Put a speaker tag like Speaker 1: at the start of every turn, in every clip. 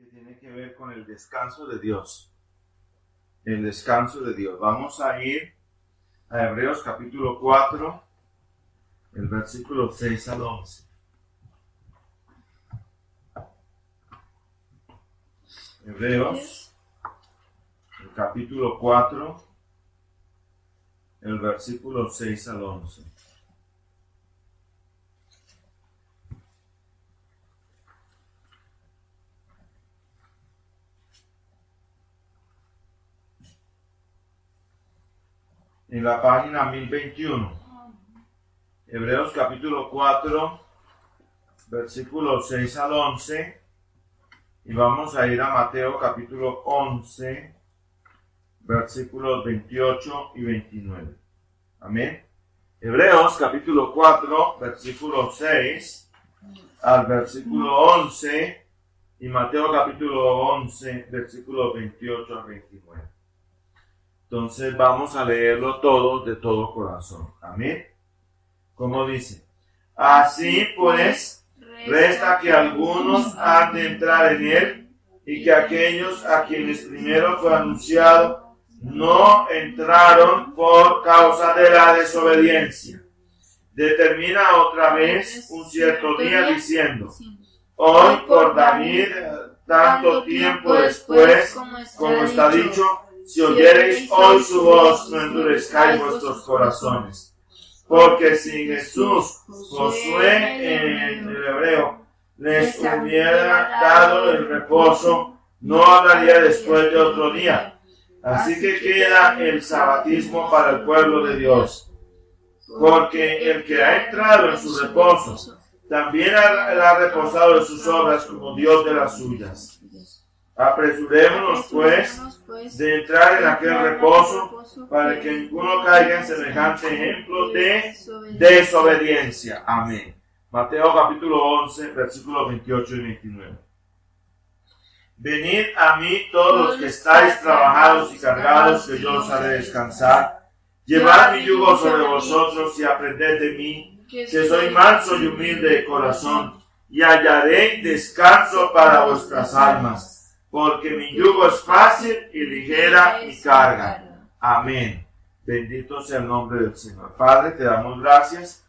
Speaker 1: que tiene que ver con el descanso de Dios. El descanso de Dios. Vamos a ir a Hebreos capítulo 4, el versículo 6 al 11. Hebreos, el capítulo 4, el versículo 6 al 11. En la página 1021. Hebreos capítulo 4, versículos 6 al 11. Y vamos a ir a Mateo capítulo 11, versículos 28 y 29. Amén. Hebreos capítulo 4, versículo 6 al versículo 11. Y Mateo capítulo 11, versículos 28 al 29. Entonces vamos a leerlo todo de todo corazón. Amén. Como dice: así pues, resta que algunos han de entrar en él, y que aquellos a quienes primero fue anunciado no entraron por causa de la desobediencia. Determina otra vez un cierto día diciendo: hoy por David, tanto tiempo después, como está dicho, si oyereis hoy su voz, no endurezcáis vuestros corazones. Porque si Jesús, Josué en el hebreo, les hubiera dado el reposo, no hablaría después de otro día. Así que queda el sabatismo para el pueblo de Dios. Porque el que ha entrado en su reposo, también ha reposado de sus obras como Dios de las suyas. Apresurémonos pues de entrar en aquel reposo, para que ninguno caiga en semejante ejemplo de desobediencia. Amén. Mateo capítulo 11, versículos 28 y 29. Venid a mí todos los que estáis trabajados y cargados, que yo os haré descansar. Llevad mi yugo sobre vosotros y aprended de mí, que soy manso y humilde de corazón, y hallaréis descanso para vuestras almas. Porque mi yugo es fácil y ligera mi carga. Amén. Bendito sea el nombre del Señor. Padre, te damos gracias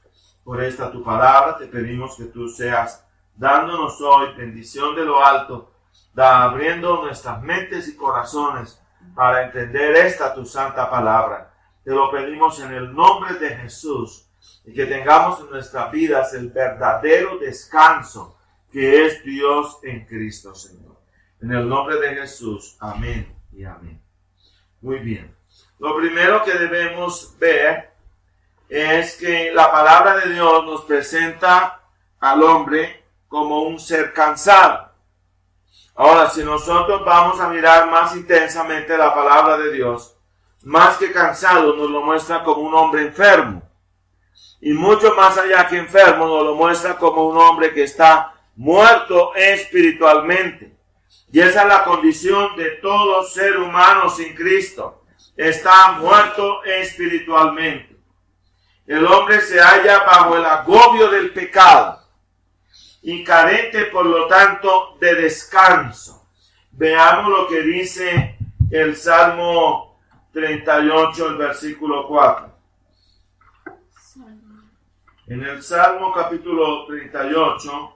Speaker 1: por esta tu palabra. Te pedimos que tú seas dándonos hoy bendición de lo alto, abriendo nuestras mentes y corazones para entender esta tu santa palabra. Te lo pedimos en el nombre de Jesús, y que tengamos en nuestras vidas el verdadero descanso que es Dios en Cristo, Señor. En el nombre de Jesús, amén y amén. Muy bien. Lo primero que debemos ver es que la palabra de Dios nos presenta al hombre como un ser cansado. Ahora, si nosotros vamos a mirar más intensamente la palabra de Dios, más que cansado nos lo muestra como un hombre enfermo. Y mucho más allá que enfermo nos lo muestra como un hombre que está muerto espiritualmente. Y esa es la condición de todo ser humano sin Cristo. Está muerto espiritualmente. El hombre se halla bajo el agobio del pecado y carente, por lo tanto, de descanso. Veamos lo que dice el Salmo 38, el versículo 4. En el Salmo capítulo 38,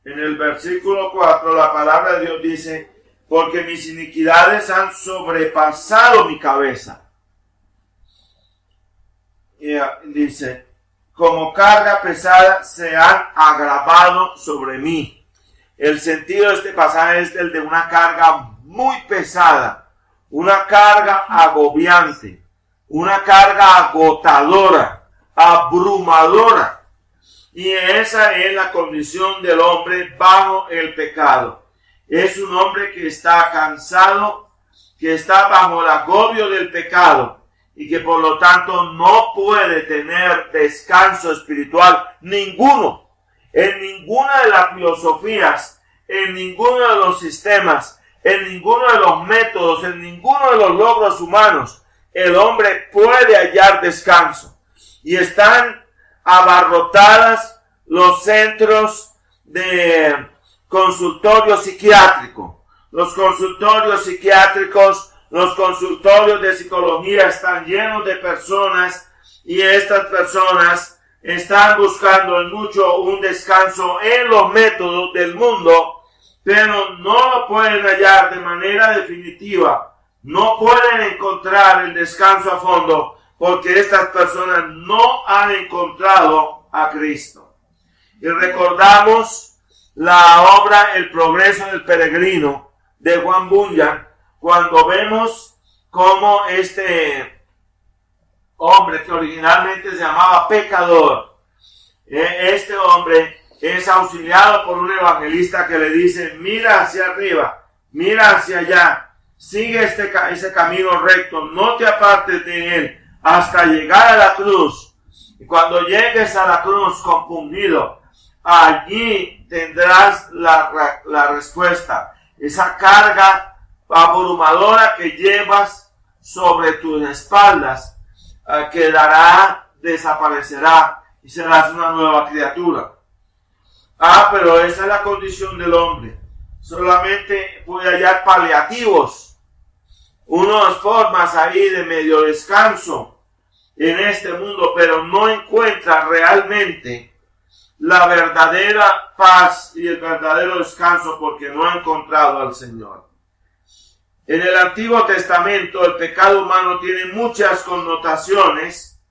Speaker 1: en el versículo 4, la palabra de Dios dice: porque mis iniquidades han sobrepasado mi cabeza. Y dice: como carga pesada se han agravado sobre mí. El sentido de este pasaje es el de una carga muy pesada, una carga agobiante, una carga agotadora, abrumadora. Y esa es la condición del hombre bajo el pecado. Es un hombre que está cansado, que está bajo el agobio del pecado y que por lo tanto no puede tener descanso espiritual ninguno. En ninguna de las filosofías, en ninguno de los sistemas, en ninguno de los métodos, en ninguno de los logros humanos, el hombre puede hallar descanso. Y están abarrotadas los centros de consultorio psiquiátrico, los consultorios psiquiátricos, los consultorios de psicología están llenos de personas y estas personas están buscando en mucho un descanso en los métodos del mundo, pero no lo pueden hallar de manera definitiva. No pueden encontrar el descanso a fondo porque estas personas no han encontrado a Cristo. Y recordamos la obra El progreso del peregrino de Juan Bunyan, cuando vemos cómo este hombre que originalmente se llamaba pecador, este hombre es auxiliado por un evangelista que le dice: mira hacia arriba, mira hacia allá, sigue ese camino recto, no te apartes de él hasta llegar a la cruz. Y cuando llegues a la cruz compungido, allí tendrás la respuesta. Esa carga abrumadora que llevas sobre tus espaldas quedará, desaparecerá y serás una nueva criatura. Pero esa es la condición del hombre. Solamente puede hallar paliativos, unas formas ahí de medio descanso en este mundo, pero no encuentra realmente la verdadera paz y el verdadero descanso porque no ha encontrado al Señor. En el Antiguo Testamento el pecado humano tiene muchas connotaciones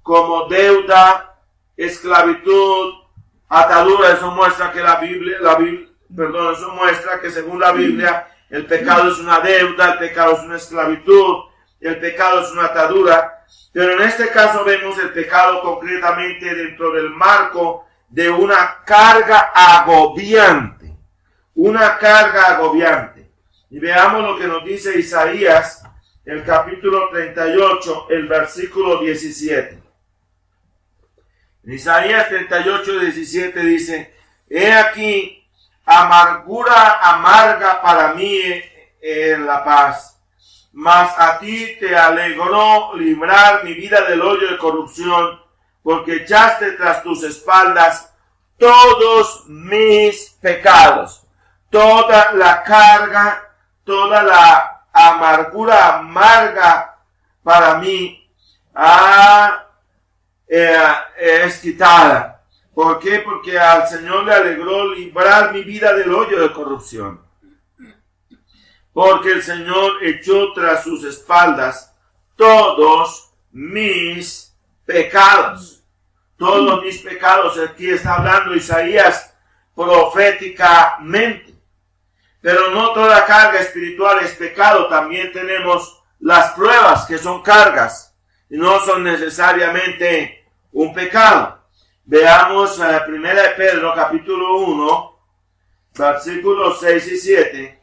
Speaker 1: como deuda, esclavitud, atadura. Eso muestra que eso muestra que según la Biblia el pecado es una deuda, el pecado es una esclavitud, el pecado es una atadura. Pero en este caso vemos el pecado concretamente dentro del marco de una carga agobiante. Una carga agobiante. Y veamos lo que nos dice Isaías, el capítulo 38, el versículo 17. En Isaías 38, 17 dice: he aquí, amargura amarga para mí en la paz, mas a ti te alegró librar mi vida del hoyo de corrupción, porque echaste tras tus espaldas todos mis pecados. Toda la carga, toda la amargura amarga para mí es quitada. ¿Por qué? Porque al Señor le alegró librar mi vida del hoyo de corrupción. Porque el Señor echó tras sus espaldas todos mis pecados. Todos mis pecados. Aquí está hablando Isaías proféticamente. Pero no toda carga espiritual es pecado. También tenemos las pruebas que son cargas y no son necesariamente un pecado. Veamos la primera de Pedro, capítulo 1, versículos 6 y 7.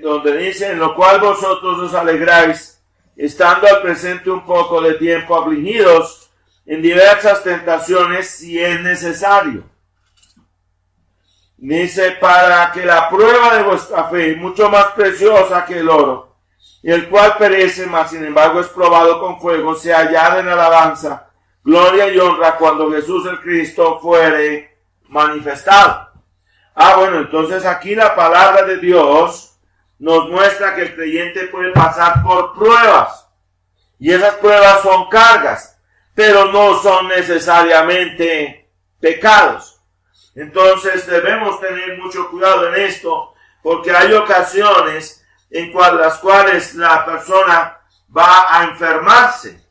Speaker 1: Donde dice: en lo cual vosotros os alegráis, estando al presente un poco de tiempo afligidos en diversas tentaciones, si es necesario. Dice: para que la prueba de vuestra fe, mucho más preciosa que el oro, y el cual perece, mas sin embargo es probado con fuego, sea hallada en alabanza, gloria y honra cuando Jesús el Cristo fuere manifestado. Bueno, entonces aquí la palabra de Dios nos muestra que el creyente puede pasar por pruebas, y esas pruebas son cargas, pero no son necesariamente pecados. Entonces debemos tener mucho cuidado en esto, porque hay ocasiones en las cuales la persona va a enfermarse,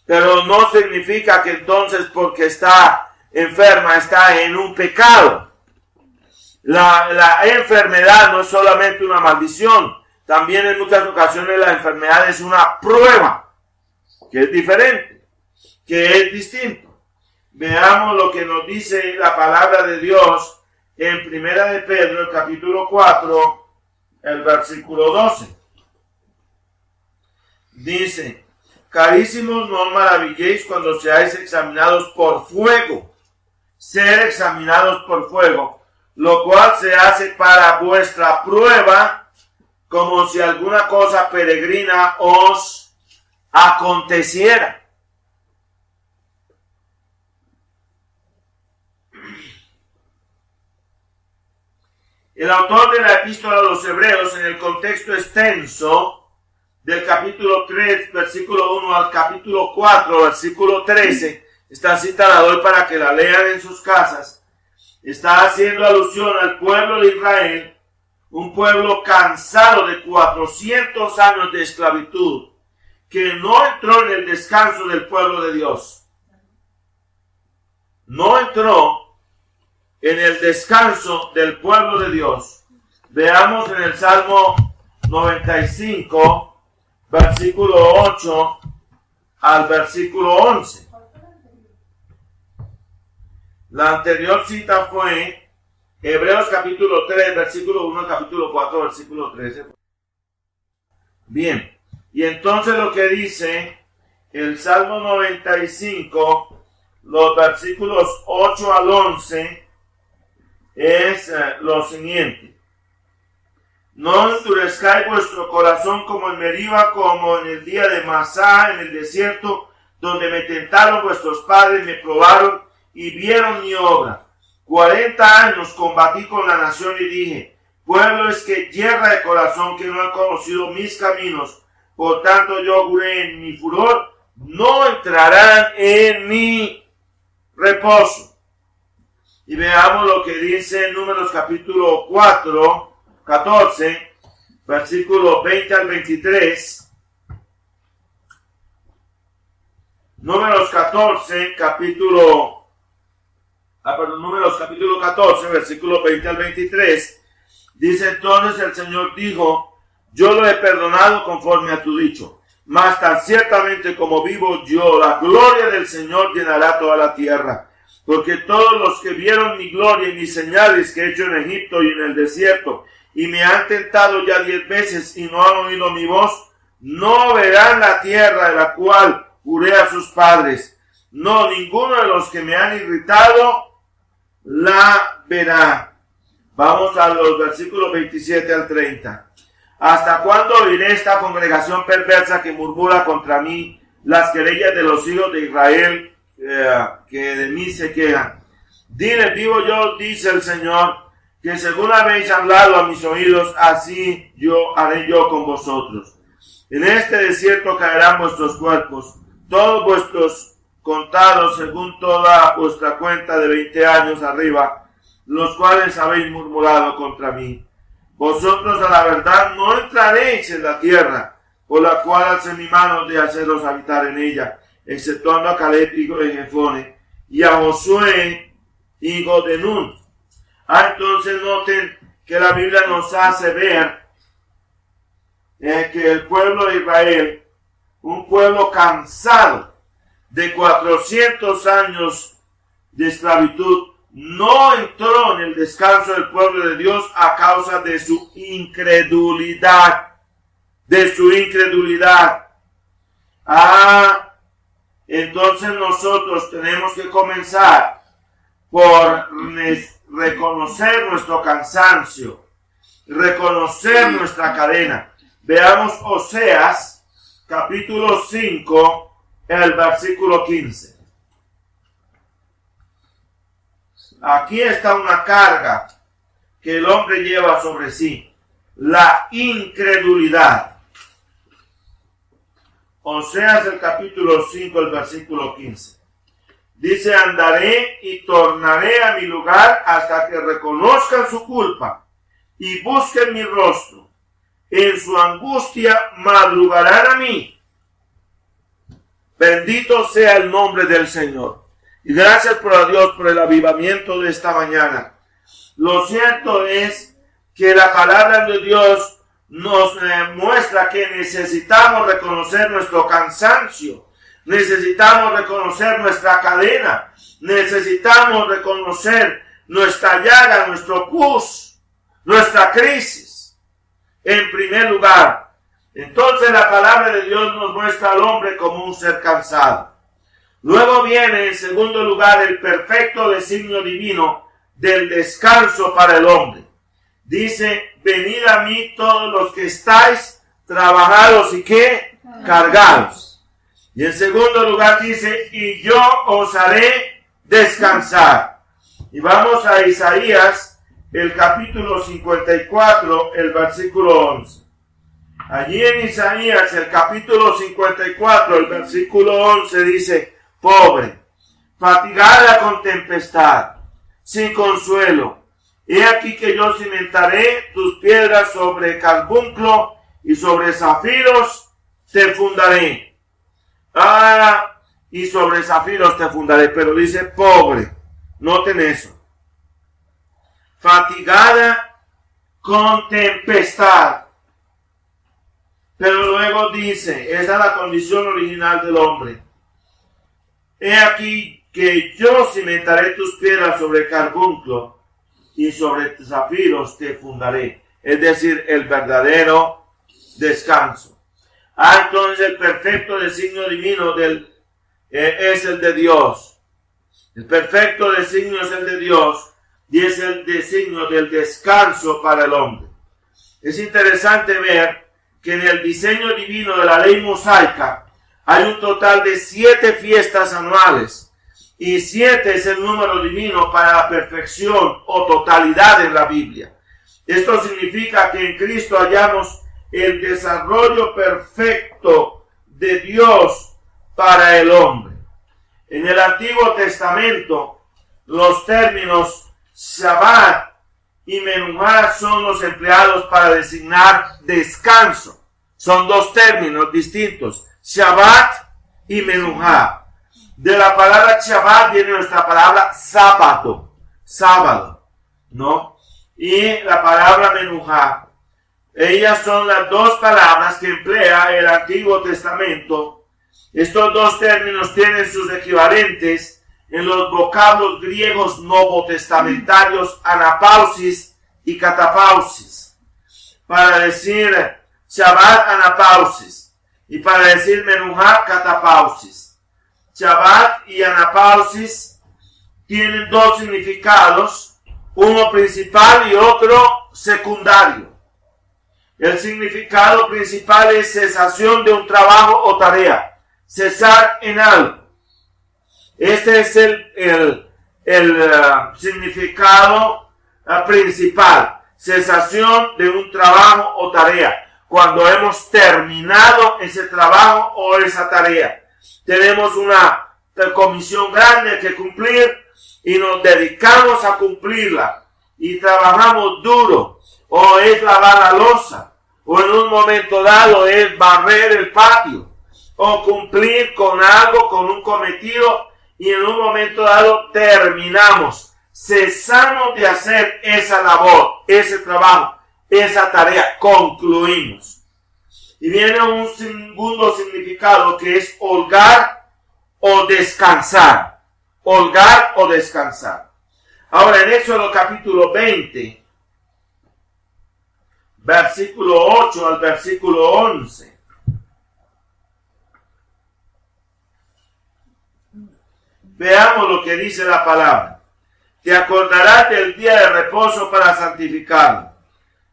Speaker 1: pero no significa que entonces porque está enferma está en un pecado. La enfermedad no es solamente una maldición, también en muchas ocasiones la enfermedad es una prueba, que es diferente, que es distinto. Veamos lo que nos dice la palabra de Dios en Primera de Pedro, el capítulo 4, el versículo 12. Dice: carísimos, no os maravilléis cuando seáis examinados por fuego. Ser examinados por fuego, lo cual se hace para vuestra prueba, como si alguna cosa peregrina os aconteciera. El autor de la epístola a los Hebreos, en el contexto extenso del capítulo 3, versículo 1 al capítulo 4, versículo 13, esta cita la doy para que la lean en sus casas, está haciendo alusión al pueblo de Israel, un pueblo cansado de 400 años de esclavitud, que no entró en el descanso del pueblo de Dios. No entró en el descanso del pueblo de Dios. Veamos en el Salmo 95, versículo 8 al versículo 11. La anterior cita fue Hebreos capítulo 3, versículo 1, capítulo 4, versículo 13. Bien, y entonces lo que dice el Salmo 95, los versículos 8 al 11, es lo siguiente: no endurezcáis vuestro corazón como en Meriba, como en el día de Masá, en el desierto, donde me tentaron vuestros padres, me probaron y vieron mi obra. 40 años combatí con la nación y dije: pueblo es que yerra de corazón, que no han conocido mis caminos. Por tanto yo juré en mi furor, no entrarán en mi reposo. Y veamos lo que dice en Números capítulo 4, 14, versículos 20 al 23. Números 14, versículos 20 al 23. Dice: entonces el Señor dijo: yo lo he perdonado conforme a tu dicho, mas tan ciertamente como vivo yo, la gloria del Señor llenará toda la tierra. Porque todos los que vieron mi gloria y mis señales que he hecho en Egipto y en el desierto, y me han tentado ya 10 veces y no han oído mi voz, no verán la tierra de la cual juré a sus padres. No, ninguno de los que me han irritado la verá. Vamos a los versículos 27 al 30. ¿Hasta cuándo oiré esta congregación perversa que murmura contra mí las querellas de los hijos de Israel, que de mí se quejan? Dile, vivo yo, dice el Señor, que según habéis hablado a mis oídos, así yo haré yo con vosotros. En este desierto caerán vuestros cuerpos, todos vuestros contados según toda vuestra cuenta de 20 años arriba, los cuales habéis murmurado contra mí. Vosotros a la verdad no entraréis en la tierra, por la cual alcé mi mano de haceros habitar en ella, exceptuando a Caleb, hijo de Jefone, y a Josué, hijo de Nun. Entonces noten que la Biblia nos hace ver que el pueblo de Israel, un pueblo cansado de 400 años de esclavitud, no entró en el descanso del pueblo de Dios a causa de su incredulidad. Entonces nosotros tenemos que comenzar por reconocer nuestro cansancio, reconocer nuestra cadena. Veamos Oseas, capítulo 5, el versículo 15. Aquí está una carga que el hombre lleva sobre sí: la incredulidad. Oseas, el capítulo 5, el versículo 15. Dice: andaré y tornaré a mi lugar hasta que reconozcan su culpa y busquen mi rostro. En su angustia madrugarán a mí. Bendito sea el nombre del Señor. Y gracias por a Dios por el avivamiento de esta mañana. Lo cierto es que la palabra de Dios nos muestra que necesitamos reconocer nuestro cansancio, necesitamos reconocer nuestra cadena, necesitamos reconocer nuestra llaga, nuestro pus, nuestra crisis. En primer lugar, entonces la palabra de Dios nos muestra al hombre como un ser cansado. Luego viene en segundo lugar el perfecto designio divino del descanso para el hombre. Dice: venid a mí todos los que estáis trabajados y ¿qué? Cargados. Y en segundo lugar dice: y yo os haré descansar. Y vamos a Isaías, el capítulo 54, el versículo 11. Allí en Isaías, el capítulo 54, el versículo 11 dice: pobre, fatigada con tempestad, sin consuelo. He aquí que yo cimentaré tus piedras sobre carbunclo y sobre zafiros te fundaré. Y sobre zafiros te fundaré. Pero dice pobre. Noten eso. Fatigada con tempestad. Pero luego dice, esa es la condición original del hombre. He aquí que yo cimentaré tus piedras sobre carbunclo y sobre zafiros te fundaré. Es decir, el verdadero descanso. Entonces el perfecto designio divino es el de Dios. El perfecto designio es el de Dios y es el designio del descanso para el hombre. Es interesante ver que en el diseño divino de la ley mosaica hay un total de 7 fiestas anuales y 7 es el número divino para la perfección o totalidad en la Biblia. Esto significa que en Cristo hallamos el desarrollo perfecto de Dios para el hombre. En el Antiguo Testamento, los términos Shabbat y Menuhá son los empleados para designar descanso. Son 2 términos distintos, Shabbat y Menuhá. De la palabra Shabbat viene nuestra palabra sábado, ¿no? Y la palabra Menuhá. Ellas son las 2 palabras que emplea el Antiguo Testamento. Estos 2 términos tienen sus equivalentes en los vocablos griegos novotestamentarios anapausis y catapausis. Para decir Shabbat, anapausis, y para decir Menuhá, catapausis. Shabbat y anapausis tienen 2 significados, uno principal y otro secundario. El significado principal es cesación de un trabajo o tarea, cesar en algo. Este es el significado principal, cesación de un trabajo o tarea. Cuando hemos terminado ese trabajo o esa tarea, tenemos una comisión grande que cumplir y nos dedicamos a cumplirla y trabajamos duro, o es lavar la loza, o en un momento dado es barrer el patio, o cumplir con algo, con un cometido, y en un momento dado terminamos, cesamos de hacer esa labor, ese trabajo, esa tarea, concluimos. Y viene un segundo significado que es holgar o descansar. Holgar o descansar. Ahora en Éxodo capítulo 20, versículo 8 al versículo 11. Veamos lo que dice la palabra. Te acordarás del día de reposo para santificarlo.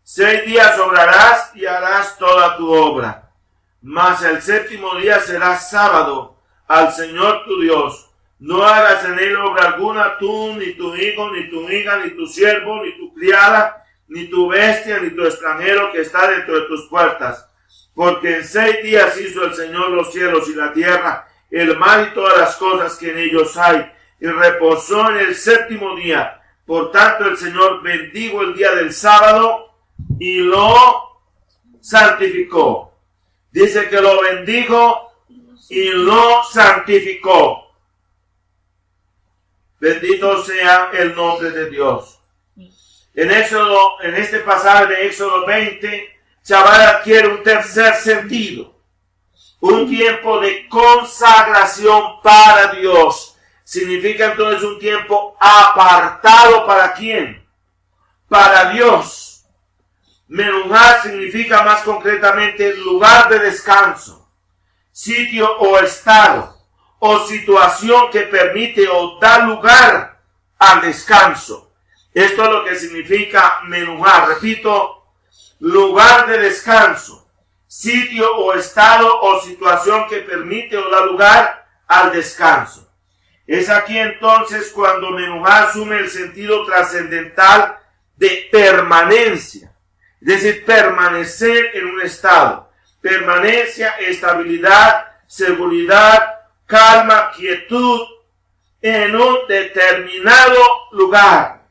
Speaker 1: 6 días obrarás y harás toda tu obra. Mas el 7º día será sábado al Señor tu Dios. No hagas en él obra alguna, tú, ni tu hijo, ni tu hija, ni tu siervo, ni tu criada, ni tu bestia, ni tu extranjero que está dentro de tus puertas. Porque en 6 días hizo el Señor los cielos y la tierra, el mar y todas las cosas que en ellos hay, y reposó en el 7º día. Por tanto el Señor bendijo el día del sábado y lo santificó. Dice que lo bendijo y lo santificó. Bendito sea el nombre de Dios. En este pasaje de Éxodo 20, Shabbat adquiere un tercer sentido. Un tiempo de consagración para Dios. Significa entonces un tiempo apartado ¿para quién? Para Dios. Menuhá significa más concretamente lugar de descanso, sitio o estado o situación que permite o da lugar al descanso. Esto es lo que significa Menuhá. Repito, lugar de descanso, sitio o estado o situación que permite o da lugar al descanso. Es aquí entonces cuando Menuhá asume el sentido trascendental de permanencia. Es decir, permanecer en un estado. Permanencia, estabilidad, seguridad, calma, quietud en un determinado lugar.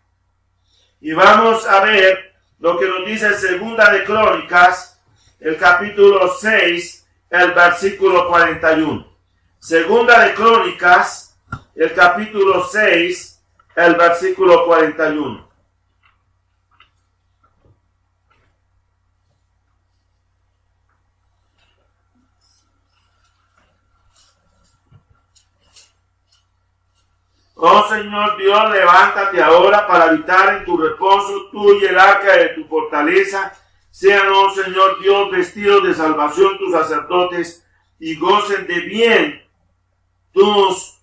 Speaker 1: Y vamos a ver lo que nos dice Segunda de Crónicas, el capítulo 6, el versículo 41. Segunda de Crónicas, el capítulo 6, el versículo 41. Oh Señor Dios, levántate ahora para habitar en tu reposo, tú y el arca de tu fortaleza. Sean, oh Señor Dios, vestidos de salvación tus sacerdotes y gocen de bien tus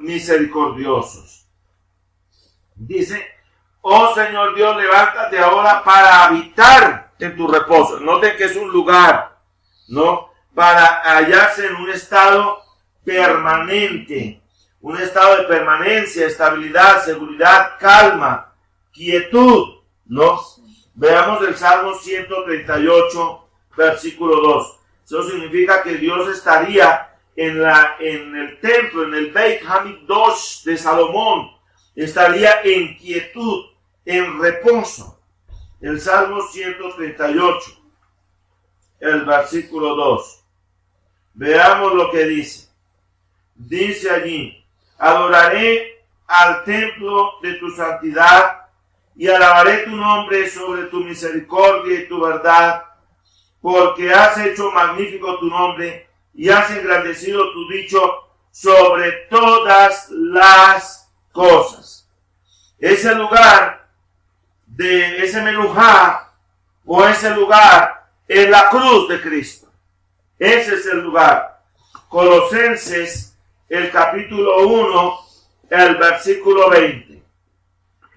Speaker 1: misericordiosos. Dice, oh Señor Dios, levántate ahora para habitar en tu reposo. Noten que es un lugar, ¿no? Para hallarse en un estado permanente. Un estado de permanencia, estabilidad, seguridad, calma, quietud, ¿no? Veamos el Salmo 138, versículo 2. Eso significa que Dios estaría en el templo, en el Beit Hamikdash de Salomón. Estaría en quietud, en reposo. El Salmo 138, el versículo 2. Veamos lo que dice. Dice allí, adoraré al templo de tu santidad y alabaré tu nombre sobre tu misericordia y tu verdad, porque has hecho magnífico tu nombre y has engrandecido tu dicho sobre todas las cosas. Ese lugar de ese menujá o ese lugar es la cruz de Cristo. Ese es el lugar. Colosenses, el capítulo 1, el versículo 20.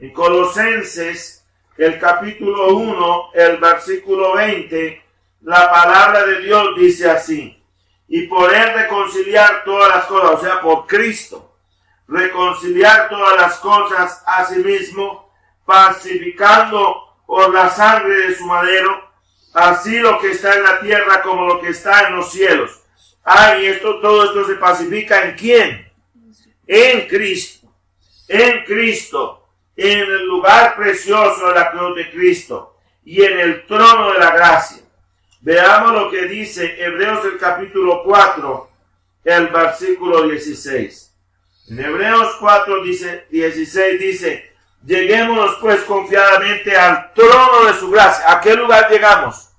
Speaker 1: En Colosenses, el capítulo 1, el versículo 20, la palabra de Dios dice así: y por él reconciliar todas las cosas, o sea, por Cristo, reconciliar todas las cosas a sí mismo, pacificando por la sangre de su madero, así lo que está en la tierra como lo que está en los cielos. Y todo esto se pacifica ¿en quién? En Cristo. En Cristo. En el lugar precioso de la cruz de Cristo. Y en el trono de la gracia. Veamos lo que dice Hebreos el capítulo 4, el versículo 16. En Hebreos 4, 16 dice, lleguémonos pues confiadamente al trono de su gracia. ¿A qué lugar llegamos?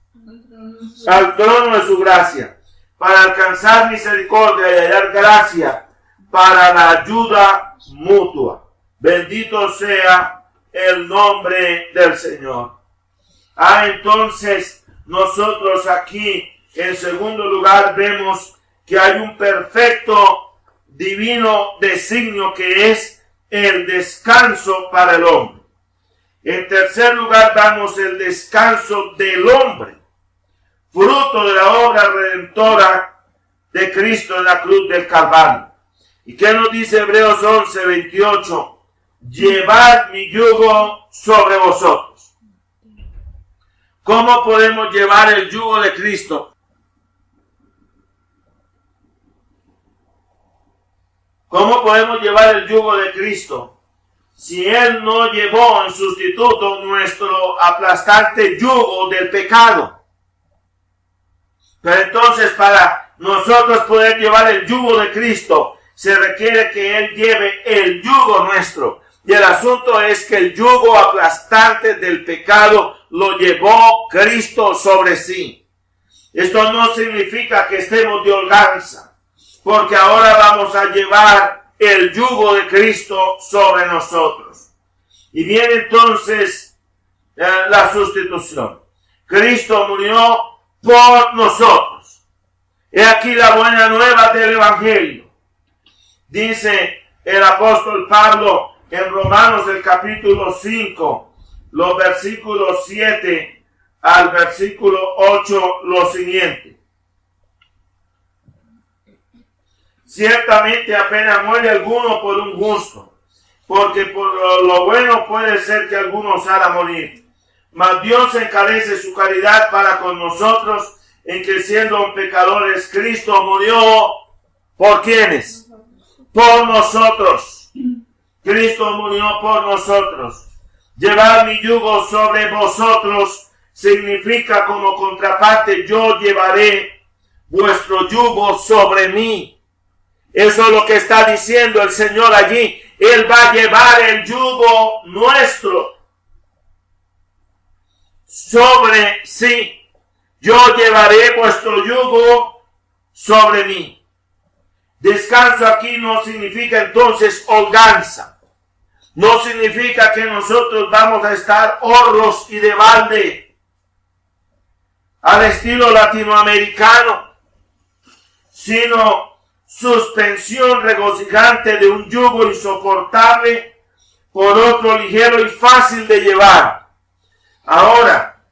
Speaker 1: Al trono de su gracia. Para alcanzar misericordia y hallar gracia para la ayuda mutua. Bendito sea el nombre del Señor. Entonces nosotros aquí en segundo lugar vemos que hay un perfecto divino designio que es el descanso para el hombre. En tercer lugar damos el descanso del hombre, fruto de la obra redentora de Cristo en la cruz del Calvario. ¿Y qué nos dice Hebreos 11, 28? Llevad mi yugo sobre vosotros. ¿Cómo podemos llevar el yugo de Cristo? ¿Cómo podemos llevar el yugo de Cristo si Él no llevó en sustituto nuestro aplastante yugo del pecado? Pero entonces para nosotros poder llevar el yugo de Cristo, se requiere que Él lleve el yugo nuestro. Y el asunto es que el yugo aplastante del pecado lo llevó Cristo sobre sí. Esto no significa que estemos de holganza, porque ahora vamos a llevar el yugo de Cristo sobre nosotros. Y viene entonces la sustitución. Cristo murió por nosotros. He aquí la buena nueva del Evangelio. Dice el apóstol Pablo en Romanos el capítulo 5, los versículos 7 al versículo 8, lo siguiente. Ciertamente apenas muere alguno por un justo, porque por lo bueno puede ser que alguno osara morir. Mas Dios encarece su caridad para con nosotros, en que siendo pecadores, Cristo murió. ¿Por quiénes? Por nosotros. Cristo murió por nosotros. Llevar mi yugo sobre vosotros significa como contraparte, yo llevaré vuestro yugo sobre mí. Eso es lo que está diciendo el Señor allí. Él va a llevar el yugo nuestro sobre sí. Yo llevaré vuestro yugo sobre mí. Descanso aquí no significa entonces holganza. No significa que nosotros vamos a estar horros y de balde al estilo latinoamericano, sino suspensión regocijante de un yugo insoportable por otro ligero y fácil de llevar. Ahora,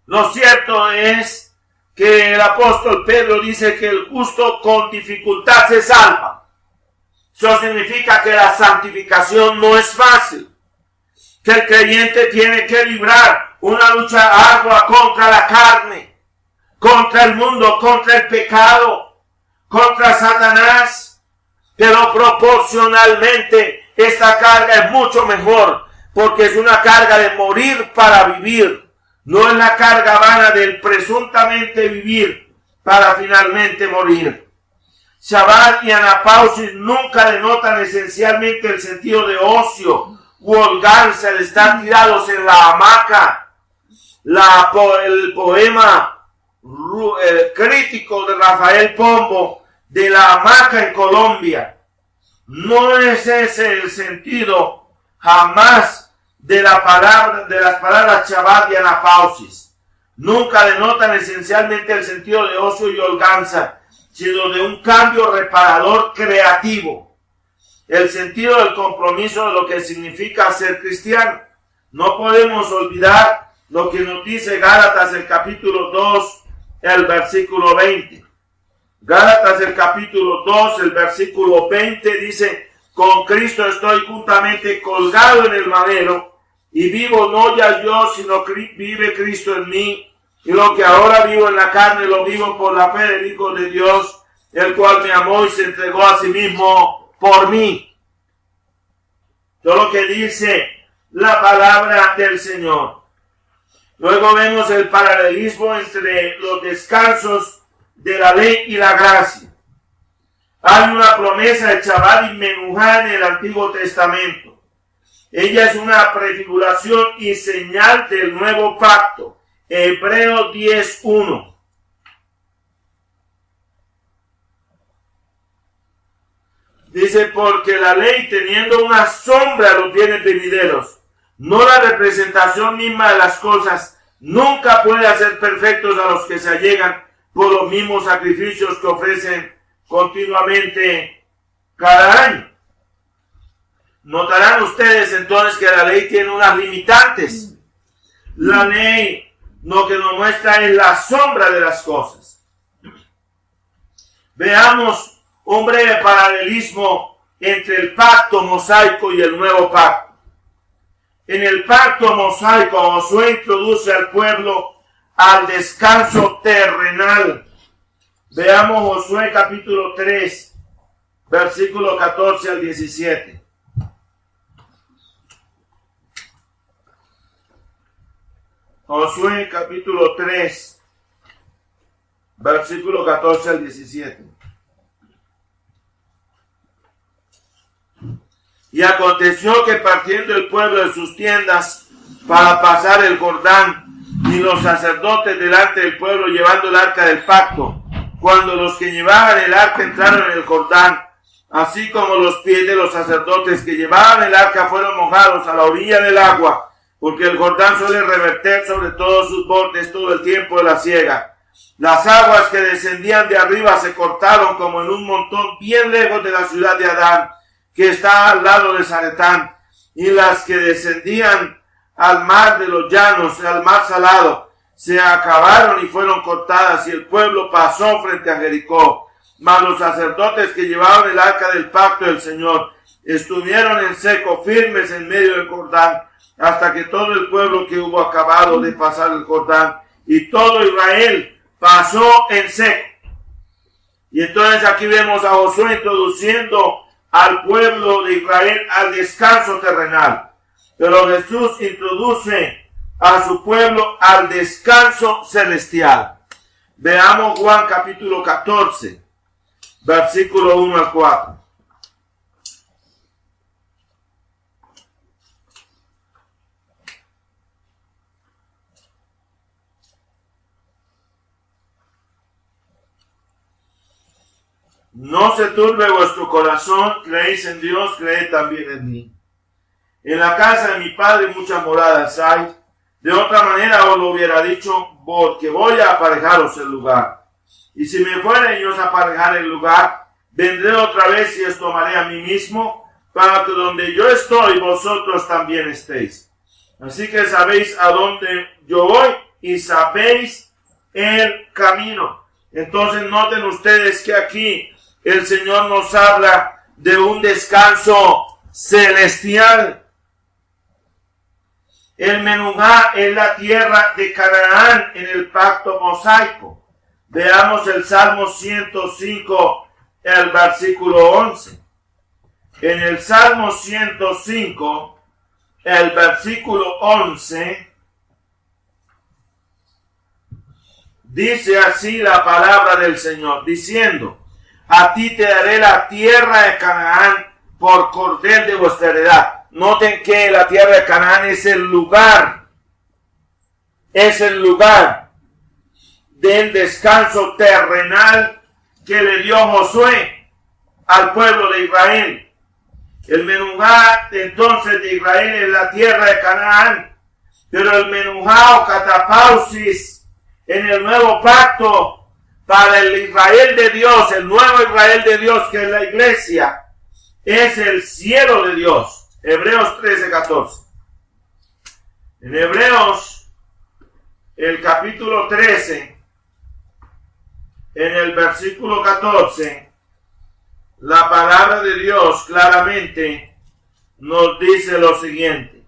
Speaker 1: lo cierto es que el apóstol Pedro dice que el justo con dificultad se salva. Eso significa que la santificación no es fácil, que el creyente tiene que librar una lucha ardua contra la carne, contra el mundo, contra el pecado, contra Satanás, pero proporcionalmente esta carga es mucho mejor, porque es una carga de morir para vivir. No es la carga vana del presuntamente vivir para finalmente morir. Shabbat y anapausis nunca denotan esencialmente el sentido de ocio u holganza, de estar tirados en la hamaca. El poema crítico de Rafael Pombo de la hamaca en Colombia. No es ese el sentido jamás de las palabras Shabbat y anapausis. Nunca denotan esencialmente el sentido de ocio y holganza, sino de un cambio reparador creativo. El sentido del compromiso de lo que significa ser cristiano. No podemos olvidar lo que nos dice Gálatas el capítulo 2, el versículo 20. Gálatas el capítulo 2, el versículo 20 dice: con Cristo estoy juntamente colgado en el madero, y vivo no ya yo, sino vive Cristo en mí. Y lo que ahora vivo en la carne, lo vivo por la fe del Hijo de Dios, el cual me amó y se entregó a sí mismo por mí. Todo lo que dice la palabra del Señor. Luego vemos el paralelismo entre los descansos de la ley y la gracia. Hay una promesa de Shabbat y Menujá en el Antiguo Testamento. Ella es una prefiguración y señal del nuevo pacto. Hebreos 10:1. Dice: porque la ley, teniendo una sombra a los bienes venideros, no la representación misma de las cosas, nunca puede hacer perfectos a los que se allegan por los mismos sacrificios que ofrecen continuamente cada año. Notarán ustedes entonces que la ley tiene unas limitantes. La ley lo que nos muestra es la sombra de las cosas. Veamos un breve paralelismo entre el pacto mosaico y el nuevo pacto. En el pacto mosaico, Josué introduce al pueblo al descanso terrenal. Veamos Josué capítulo 3, versículo 14 al 17. Josué capítulo 3, versículo 14 al 17. Y aconteció que partiendo el pueblo de sus tiendas para pasar el Jordán, y los sacerdotes delante del pueblo llevando el arca del pacto, cuando los que llevaban el arca entraron en el Jordán, así como los pies de los sacerdotes que llevaban el arca fueron mojados a la orilla del agua, porque el Jordán suele reverter sobre todos sus bordes todo el tiempo de la siega. Las aguas que descendían de arriba se cortaron como en un montón bien lejos de la ciudad de Adán, que está al lado de Zaretán, y las que descendían al mar de los llanos, al mar salado, se acabaron y fueron cortadas, y el pueblo pasó frente a Jericó. Mas los sacerdotes que llevaban el arca del pacto del Señor Estuvieron en seco, firmes en medio del Jordán, hasta que todo el pueblo que hubo acabado de pasar el Jordán, y todo Israel pasó en seco. Y entonces aquí vemos a Josué introduciendo al pueblo de Israel al descanso terrenal. Pero Jesús introduce a su pueblo al descanso celestial. Veamos Juan capítulo 14, versículo 1 al 4. No se turbe vuestro corazón, creéis en Dios, creed también en mí. En la casa de mi Padre muchas moradas hay. De otra manera os lo hubiera dicho, porque voy a aparejaros el lugar. Y si me fuere y os aparejare el lugar, vendré otra vez y os tomaré a mí mismo, para que donde yo estoy, vosotros también estéis. Así que sabéis a dónde yo voy y sabéis el camino. Entonces noten ustedes que aquí el Señor nos habla de un descanso celestial. El Menujá es la tierra de Canaán en el pacto mosaico. Veamos el Salmo 105, el versículo 11. En el Salmo 105, el versículo 11, dice así la palabra del Señor, diciendo: a ti te daré la tierra de Canaán por cordel de vuestra heredad. Noten que la tierra de Canaán es el lugar del descanso terrenal que le dio Josué al pueblo de Israel. El Menujá entonces de Israel es la tierra de Canaán, pero el Menujá o catapausis en el nuevo pacto para el Israel de Dios, el nuevo Israel de Dios que es la iglesia, es el cielo de Dios. Hebreos 13:14. En Hebreos, el capítulo 13, en el versículo 14, la palabra de Dios claramente nos dice lo siguiente: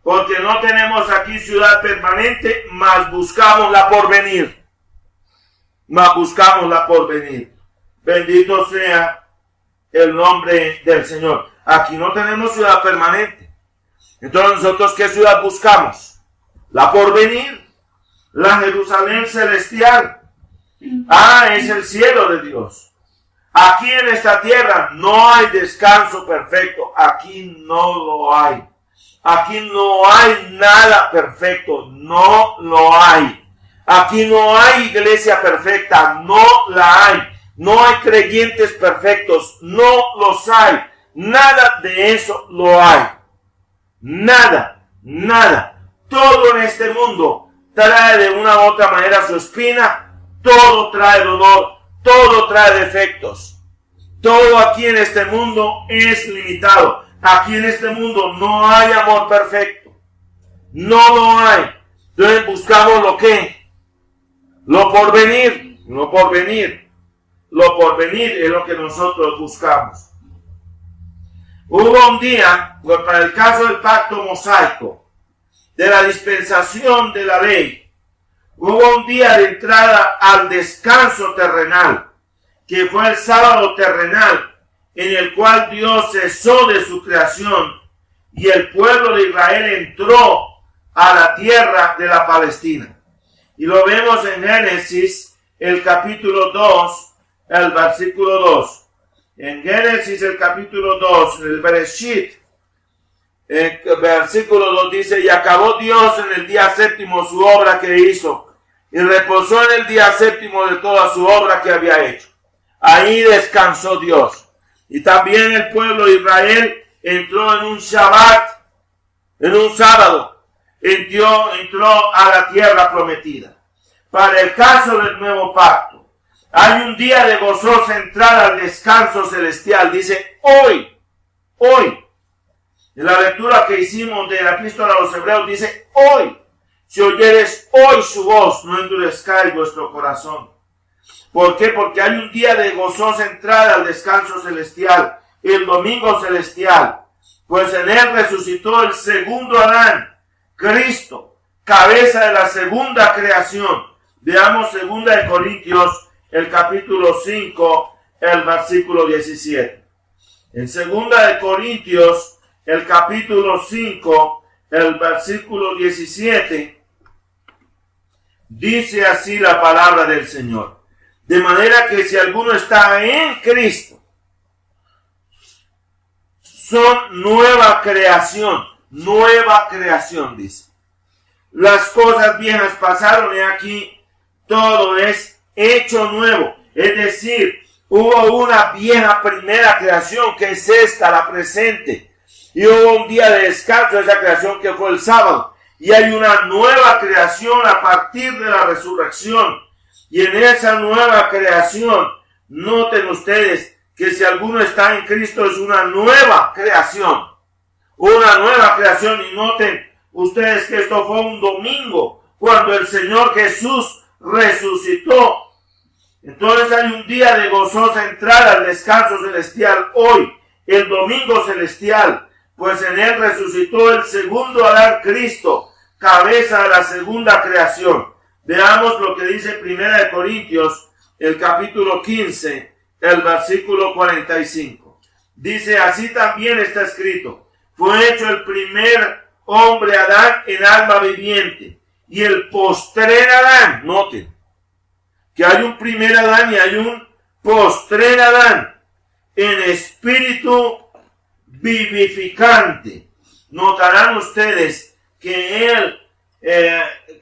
Speaker 1: porque no tenemos aquí ciudad permanente, mas buscamos la porvenir. Bendito sea el nombre del Señor. Aquí no tenemos ciudad permanente. Entonces, ¿nosotros qué ciudad buscamos? La porvenir, la Jerusalén celestial. Es el cielo de Dios. Aquí en esta tierra no hay descanso perfecto. Aquí no lo hay. Aquí no hay nada perfecto. No lo hay. Aquí no hay iglesia perfecta. No la hay. No hay creyentes perfectos. No los hay. Nada de eso lo hay. Nada. Todo en este mundo trae de una u otra manera su espina. Todo trae dolor. Todo trae defectos. Todo aquí en este mundo es limitado. Aquí en este mundo no hay amor perfecto. No lo hay. Entonces buscamos lo que. Lo porvenir. Lo porvenir es lo que nosotros buscamos. Hubo un día, para el caso del pacto mosaico, de la dispensación de la ley, hubo un día de entrada al descanso terrenal, que fue el sábado terrenal, en el cual Dios cesó de su creación y el pueblo de Israel entró a la tierra de la Palestina. Y lo vemos en Génesis, el capítulo 2, el versículo 2. En Génesis el capítulo 2, en el Bereshit, el versículo 2 dice: y acabó Dios en el día séptimo su obra que hizo, y reposó en el día séptimo de toda su obra que había hecho. Ahí descansó Dios. Y también el pueblo de Israel entró en un Shabbat, en un sábado, entró a la tierra prometida. Para el caso del nuevo pacto, hay un día de gozosa entrada al descanso celestial. Dice hoy. En la lectura que hicimos de la epístola a los Hebreos dice hoy. Si oyeres hoy su voz, no endurezcáis vuestro corazón. ¿Por qué? Porque hay un día de gozosa entrada al descanso celestial. el domingo celestial, pues en él resucitó el segundo Adán, Cristo, cabeza de la segunda creación. Veamos 2 Corintios, el capítulo 5, el versículo 17. En 2 Corintios, el capítulo 5, el versículo 17, dice así la palabra del Señor. De manera que si alguno está en Cristo, son nueva creación, dice. Las cosas viejas pasaron y aquí todo es hecho nuevo. Es decir, hubo una vieja primera creación que es esta, la presente. Y hubo un día de descanso de esa creación que fue el sábado. Y hay una nueva creación a partir de la resurrección. Y en esa nueva creación, noten ustedes que si alguno está en Cristo es una nueva creación. Una nueva creación. Y noten ustedes que esto fue un domingo, cuando el Señor Jesús resucitó. Entonces hay un día de gozosa entrada al descanso celestial hoy, el domingo celestial, pues en él resucitó el segundo Adán, Cristo, cabeza de la segunda creación. Veamos lo que dice 1 Corintios, el capítulo 15, el versículo 45. Dice, así también está escrito, fue hecho el primer hombre Adán en alma viviente, y el postrer Adán, noten, que hay un primer Adán y hay un postrer Adán en espíritu vivificante. Notarán ustedes que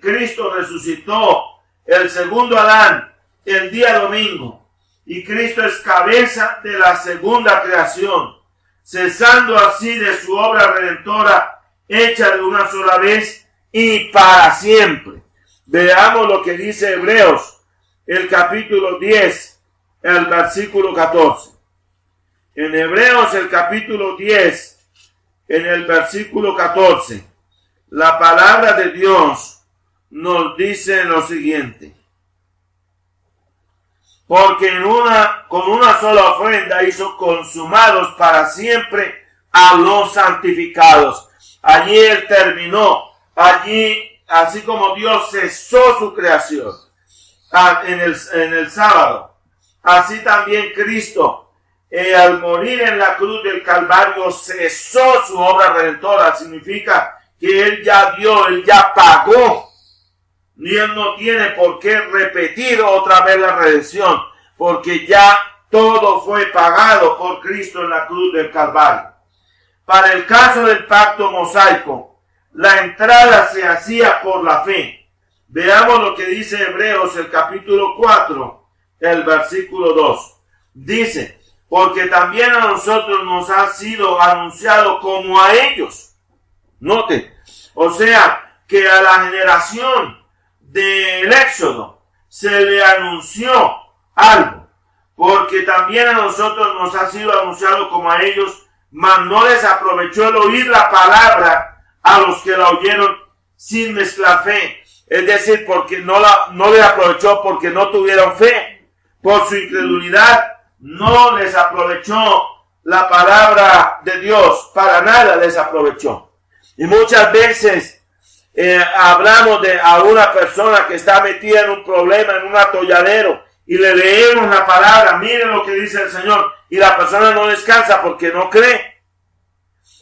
Speaker 1: Cristo resucitó el segundo Adán el día domingo y Cristo es cabeza de la segunda creación, cesando así de su obra redentora hecha de una sola vez y para siempre. Veamos lo que dice Hebreos, el capítulo 10, el versículo 14. En Hebreos, el capítulo 10, en el versículo 14, la palabra de Dios nos dice lo siguiente. Porque con una sola ofrenda hizo consumados para siempre a los santificados. Allí él terminó, allí, así como Dios cesó su creación en el sábado, así también Cristo, al morir en la cruz del Calvario, cesó su obra redentora. Significa que él ya dio, él ya pagó, y él no tiene por qué repetir otra vez la redención, porque ya todo fue pagado por Cristo en la cruz del Calvario. Para el caso del pacto mosaico, la entrada se hacía por la fe. Veamos lo que dice Hebreos, el capítulo 4, el versículo 2. Dice, porque también a nosotros nos ha sido anunciado como a ellos. Noten, o sea, que a la generación del Éxodo se le anunció algo, porque también a nosotros nos ha sido anunciado como a ellos, mas no les aprovechó el oír la palabra a los que la oyeron sin mezclar fe. Es decir, porque no les aprovechó porque no tuvieron fe. Por su incredulidad no les aprovechó la palabra de Dios. Para nada les aprovechó. Y muchas veces hablamos a una persona que está metida en un problema, en un atolladero, y le leemos la palabra, miren lo que dice el Señor, y la persona no descansa porque no cree.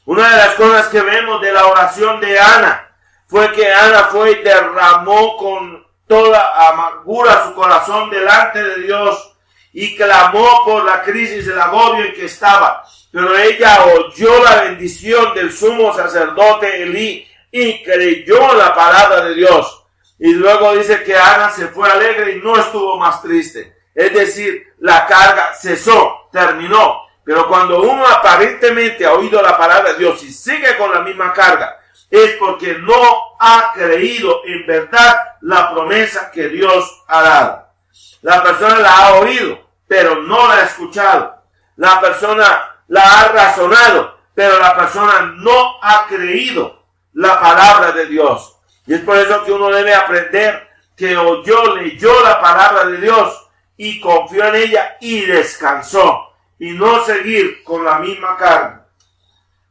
Speaker 1: Una de las cosas que vemos de la oración de Ana fue que Ana fue y derramó con toda amargura su corazón delante de Dios y clamó por la crisis, el agobio en que estaba. Pero ella oyó la bendición del sumo sacerdote Elí y creyó la palabra de Dios. Y luego dice que Ana se fue alegre y no estuvo más triste. Es decir, la carga cesó, terminó. Pero cuando uno aparentemente ha oído la palabra de Dios y sigue con la misma carga, es porque no ha creído en verdad la promesa que Dios ha dado. La persona la ha oído, pero no la ha escuchado. La persona la ha razonado, pero la persona no ha creído la palabra de Dios. Y es por eso que uno debe aprender que leyó la palabra de Dios y confió en ella y descansó. y no seguir con la misma carga.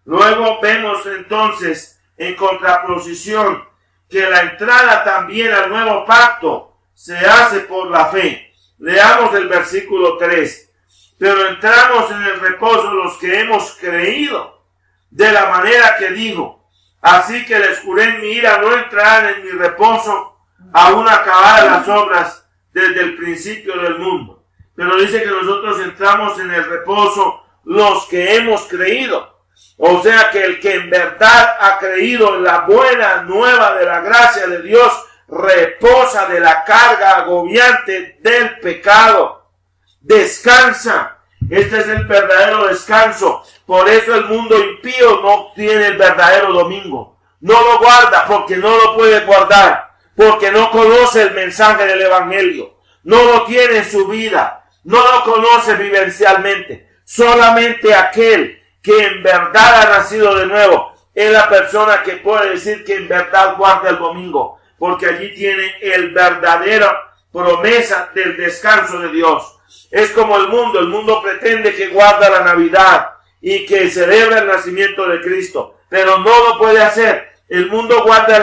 Speaker 1: Luego vemos entonces en contraposición que la entrada también al nuevo pacto se hace por la fe. Leamos el versículo 3. Pero entramos en el reposo los que hemos creído, de la manera que dijo: así que les juré en mi ira, no entrarán en mi reposo, aún acabadas las obras desde el principio del mundo. Pero dice que nosotros entramos en el reposo los que hemos creído. O sea que el que en verdad ha creído en la buena nueva de la gracia de Dios, reposa de la carga agobiante del pecado. Descansa. Este es el verdadero descanso. Por eso el mundo impío no tiene el verdadero domingo. No lo guarda porque no lo puede guardar. Porque no conoce el mensaje del evangelio. No lo tiene en su vida. No lo conoce vivencialmente. Solamente aquel que en verdad ha nacido de nuevo es la persona que puede decir que en verdad guarda el domingo. Porque allí tiene el verdadero promesa del descanso de Dios. Es como el mundo pretende que guarda la Navidad y que celebra el nacimiento de Cristo, pero no lo puede hacer. El mundo guarda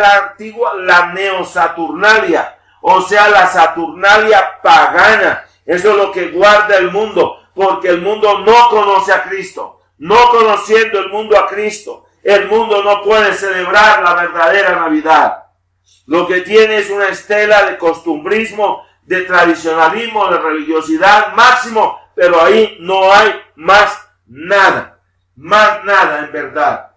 Speaker 1: la neosaturnalia, o sea, la saturnalia pagana. Eso es lo que guarda el mundo, porque el mundo no conoce a Cristo. No conociendo el mundo a Cristo, el mundo no puede celebrar la verdadera Navidad. Lo que tiene es una estela de costumbrismo, de tradicionalismo, de religiosidad máximo, pero ahí no hay más nada en verdad.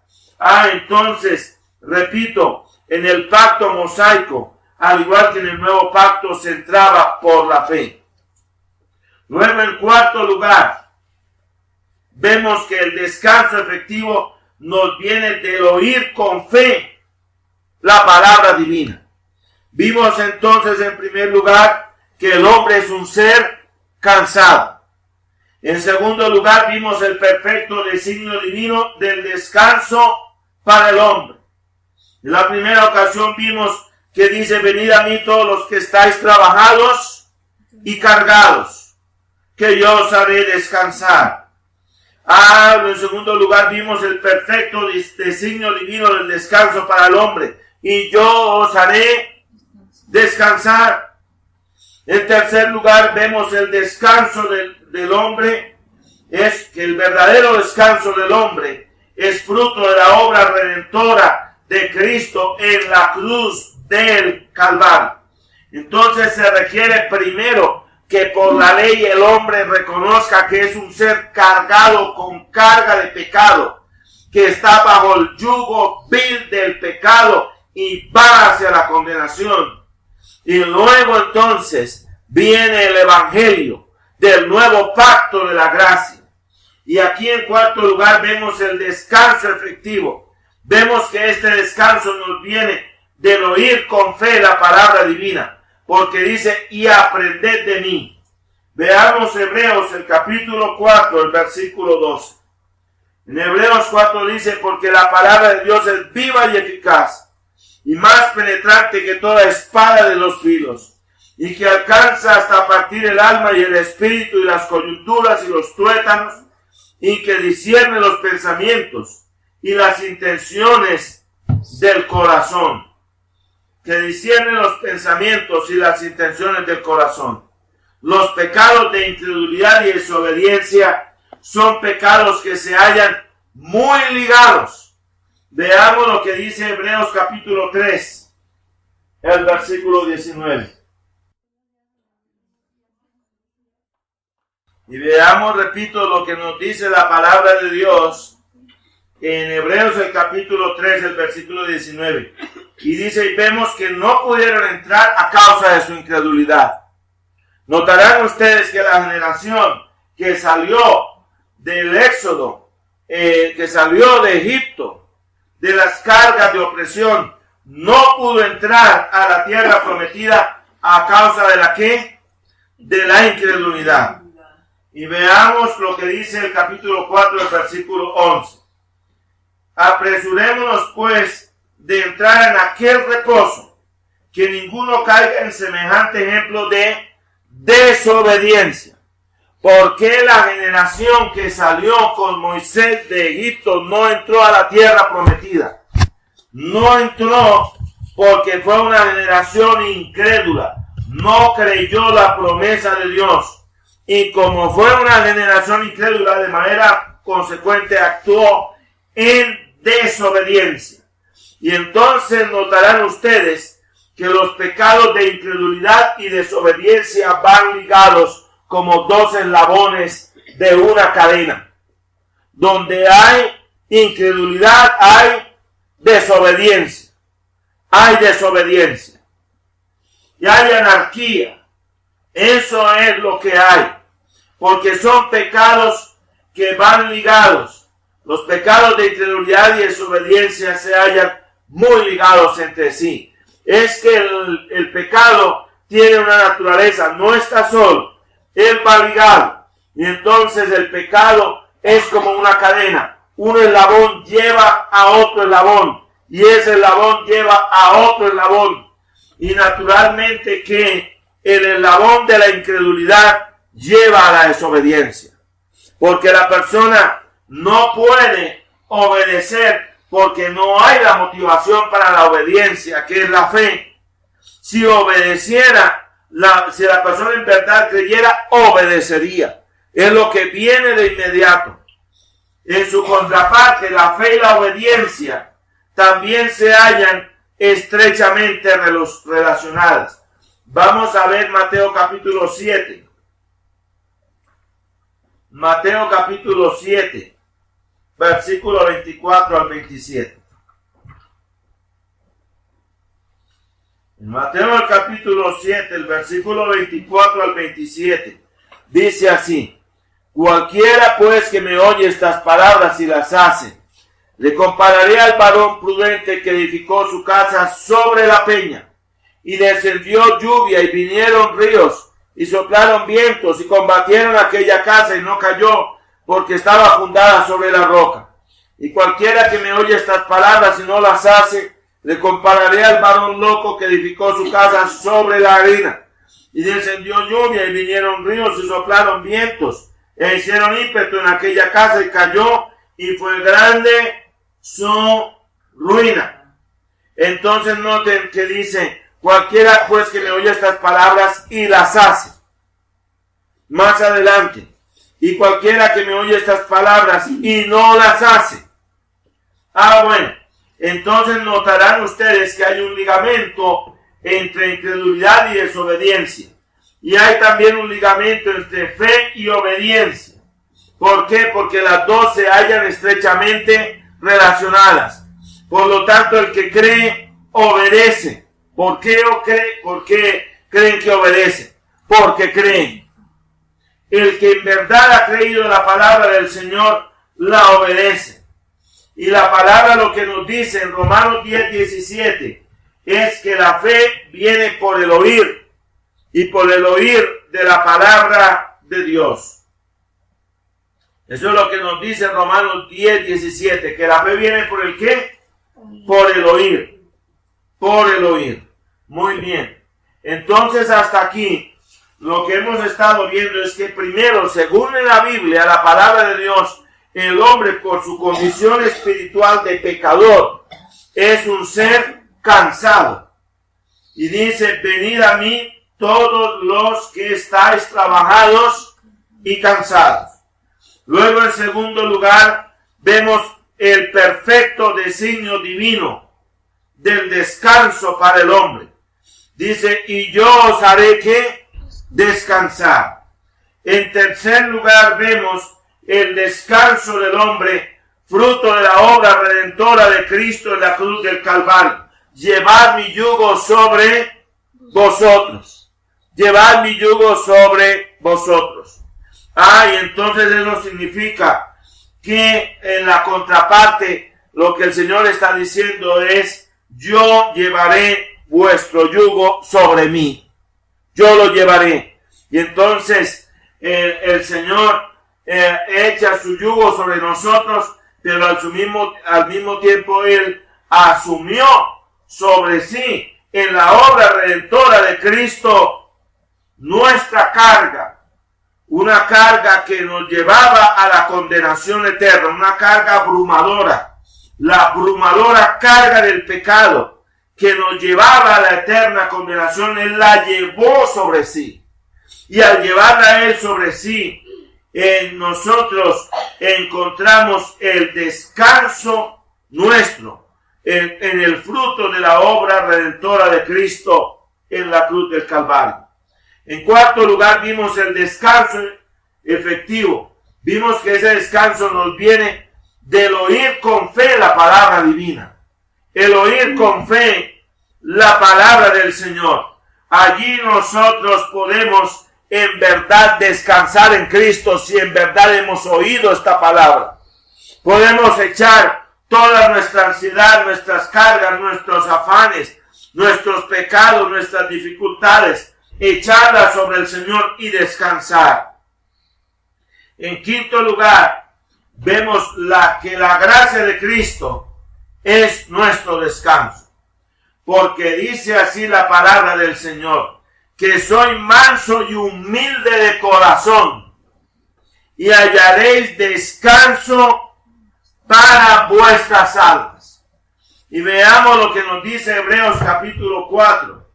Speaker 1: Entonces, repito, en el pacto mosaico, al igual que en el nuevo pacto, se entraba por la fe. Luego, en cuarto lugar, vemos que el descanso efectivo nos viene del oír con fe la palabra divina. Vimos entonces en primer lugar que el hombre es un ser cansado. En segundo lugar, vimos el perfecto designio divino del descanso para el hombre. En la primera ocasión vimos que dice: venid a mí todos los que estáis trabajados y cargados, que yo os haré descansar. En segundo lugar vimos el perfecto designio divino del descanso para el hombre, y yo os haré descansar. En tercer lugar vemos el descanso del hombre, es que el verdadero descanso del hombre es fruto de la obra redentora de Cristo en la cruz del Calvario. Entonces se requiere primero que por la ley el hombre reconozca que es un ser cargado con carga de pecado, que está bajo el yugo vil del pecado y va hacia la condenación. Y luego entonces viene el evangelio del nuevo pacto de la gracia. Y aquí en cuarto lugar vemos el descanso efectivo. Vemos que este descanso nos viene del oír con fe la palabra divina. Porque dice: y aprended de mí. Veamos Hebreos el capítulo 4, el versículo 12. En Hebreos 4 dice: porque la palabra de Dios es viva y eficaz, y más penetrante que toda espada de los filos, y que alcanza hasta partir el alma y el espíritu y las coyunturas y los tuétanos, y que discierne los pensamientos y las intenciones del corazón. Que discierne los pensamientos y las intenciones del corazón. Los pecados de incredulidad y desobediencia son pecados que se hallan muy ligados. Veamos lo que dice Hebreos capítulo 3, el versículo 19. Y veamos, repito, lo que nos dice la palabra de Dios en Hebreos el capítulo 3, el versículo 19. Y dice: y vemos que no pudieron entrar a causa de su incredulidad. Notarán ustedes que la generación que salió del Éxodo, que salió de Egipto, de las cargas de opresión, no pudo entrar a la tierra prometida a causa de la ¿qué? De la incredulidad. Y veamos lo que dice el capítulo 4, el versículo 11. Apresurémonos pues de entrar en aquel reposo, que ninguno caiga en semejante ejemplo de desobediencia. ¿Por qué la generación que salió con Moisés de Egipto no entró a la tierra prometida? No entró porque fue una generación incrédula. No creyó la promesa de Dios. Y como fue una generación incrédula, de manera consecuente actuó en desobediencia. Y entonces notarán ustedes que los pecados de incredulidad y desobediencia van ligados como dos eslabones de una cadena. Donde hay incredulidad, hay desobediencia. Hay desobediencia. Y hay anarquía. Eso es lo que hay. Porque son pecados que van ligados. Los pecados de incredulidad y desobediencia se hallan muy ligados entre sí. Es que el pecado tiene una naturaleza, no está solo, él va ligado. Y entonces el pecado es como una cadena. Un eslabón lleva a otro eslabón y ese eslabón lleva a otro eslabón. Y naturalmente que el eslabón de la incredulidad lleva a la desobediencia. Porque la persona no puede obedecer porque no hay la motivación para la obediencia, que es la fe. Si obedeciera, si la persona en verdad creyera, obedecería. Es lo que viene de inmediato. En su contraparte, la fe y la obediencia también se hallan estrechamente relacionadas. Vamos a ver Mateo capítulo 7. Mateo capítulo 7, versículo 24 al 27. En Mateo el capítulo 7, el versículo 24 al 27, dice así: cualquiera pues que me oye estas palabras y las hace, le compararé al varón prudente que edificó su casa sobre la peña, y descendió lluvia y vinieron ríos, y soplaron vientos y combatieron aquella casa y no cayó, porque estaba fundada sobre la roca. Y cualquiera que me oye estas palabras y no las hace, le compararé al varón loco que edificó su casa sobre la arena. Y descendió lluvia y vinieron ríos y soplaron vientos, e hicieron ímpetu en aquella casa y cayó, y fue grande su ruina. Entonces noten que dice: cualquiera pues que me oye estas palabras y las hace. Más adelante: y cualquiera que me oye estas palabras y no las hace. Bueno, entonces notarán ustedes que hay un ligamento entre incredulidad y desobediencia. Y hay también un ligamento entre fe y obediencia. ¿Por qué? Porque las dos se hallan estrechamente relacionadas. Por lo tanto, el que cree, obedece. ¿Por qué creen que obedece? Porque creen. El que en verdad ha creído la palabra del Señor, la obedece. Y la palabra lo que nos dice en Romanos 10:17 es que la fe viene por el oír, y por el oír de la palabra de Dios. Eso es lo que nos dice en Romanos 10:17, que la fe viene por el ¿qué? Por el oír. Por el oír. Muy bien. Entonces hasta aquí lo que hemos estado viendo es que primero, según en la Biblia, la palabra de Dios, el hombre por su condición espiritual de pecador es un ser cansado. Y dice: venid a mí todos los que estáis trabajados y cansados. Luego, en segundo lugar, vemos el perfecto designio divino del descanso para el hombre. Dice: y yo os haré que descansar. En tercer lugar, vemos el descanso del hombre, fruto de la obra redentora de Cristo en la cruz del Calvario. Llevad mi yugo sobre vosotros. Llevad mi yugo sobre vosotros. Y entonces eso significa que en la contraparte lo que el Señor está diciendo es: yo llevaré vuestro yugo sobre mí. Yo lo llevaré. Y entonces el Señor echa su yugo sobre nosotros, pero al mismo tiempo Él asumió sobre sí en la obra redentora de Cristo nuestra carga. una carga que nos llevaba a la condenación eterna, una carga abrumadora, la abrumadora carga del pecado que nos llevaba a la eterna condenación. Él la llevó sobre sí, y al llevarla Él sobre sí, en nosotros encontramos el descanso nuestro en el fruto de la obra redentora de Cristo en la cruz del Calvario. En cuarto lugar, vimos el descanso efectivo. Vimos que ese descanso nos viene del oír con fe la palabra divina. El oír con fe la palabra del Señor. Allí nosotros podemos en verdad descansar en Cristo si en verdad hemos oído esta palabra. Podemos echar toda nuestra ansiedad, nuestras cargas, nuestros afanes, nuestros pecados, nuestras dificultades, echarlas sobre el Señor y descansar. En quinto lugar, vemos que la gracia de Cristo es nuestro descanso. Porque dice así la palabra del Señor, que soy manso y humilde de corazón, y hallaréis descanso para vuestras almas. Y veamos lo que nos dice Hebreos capítulo 4,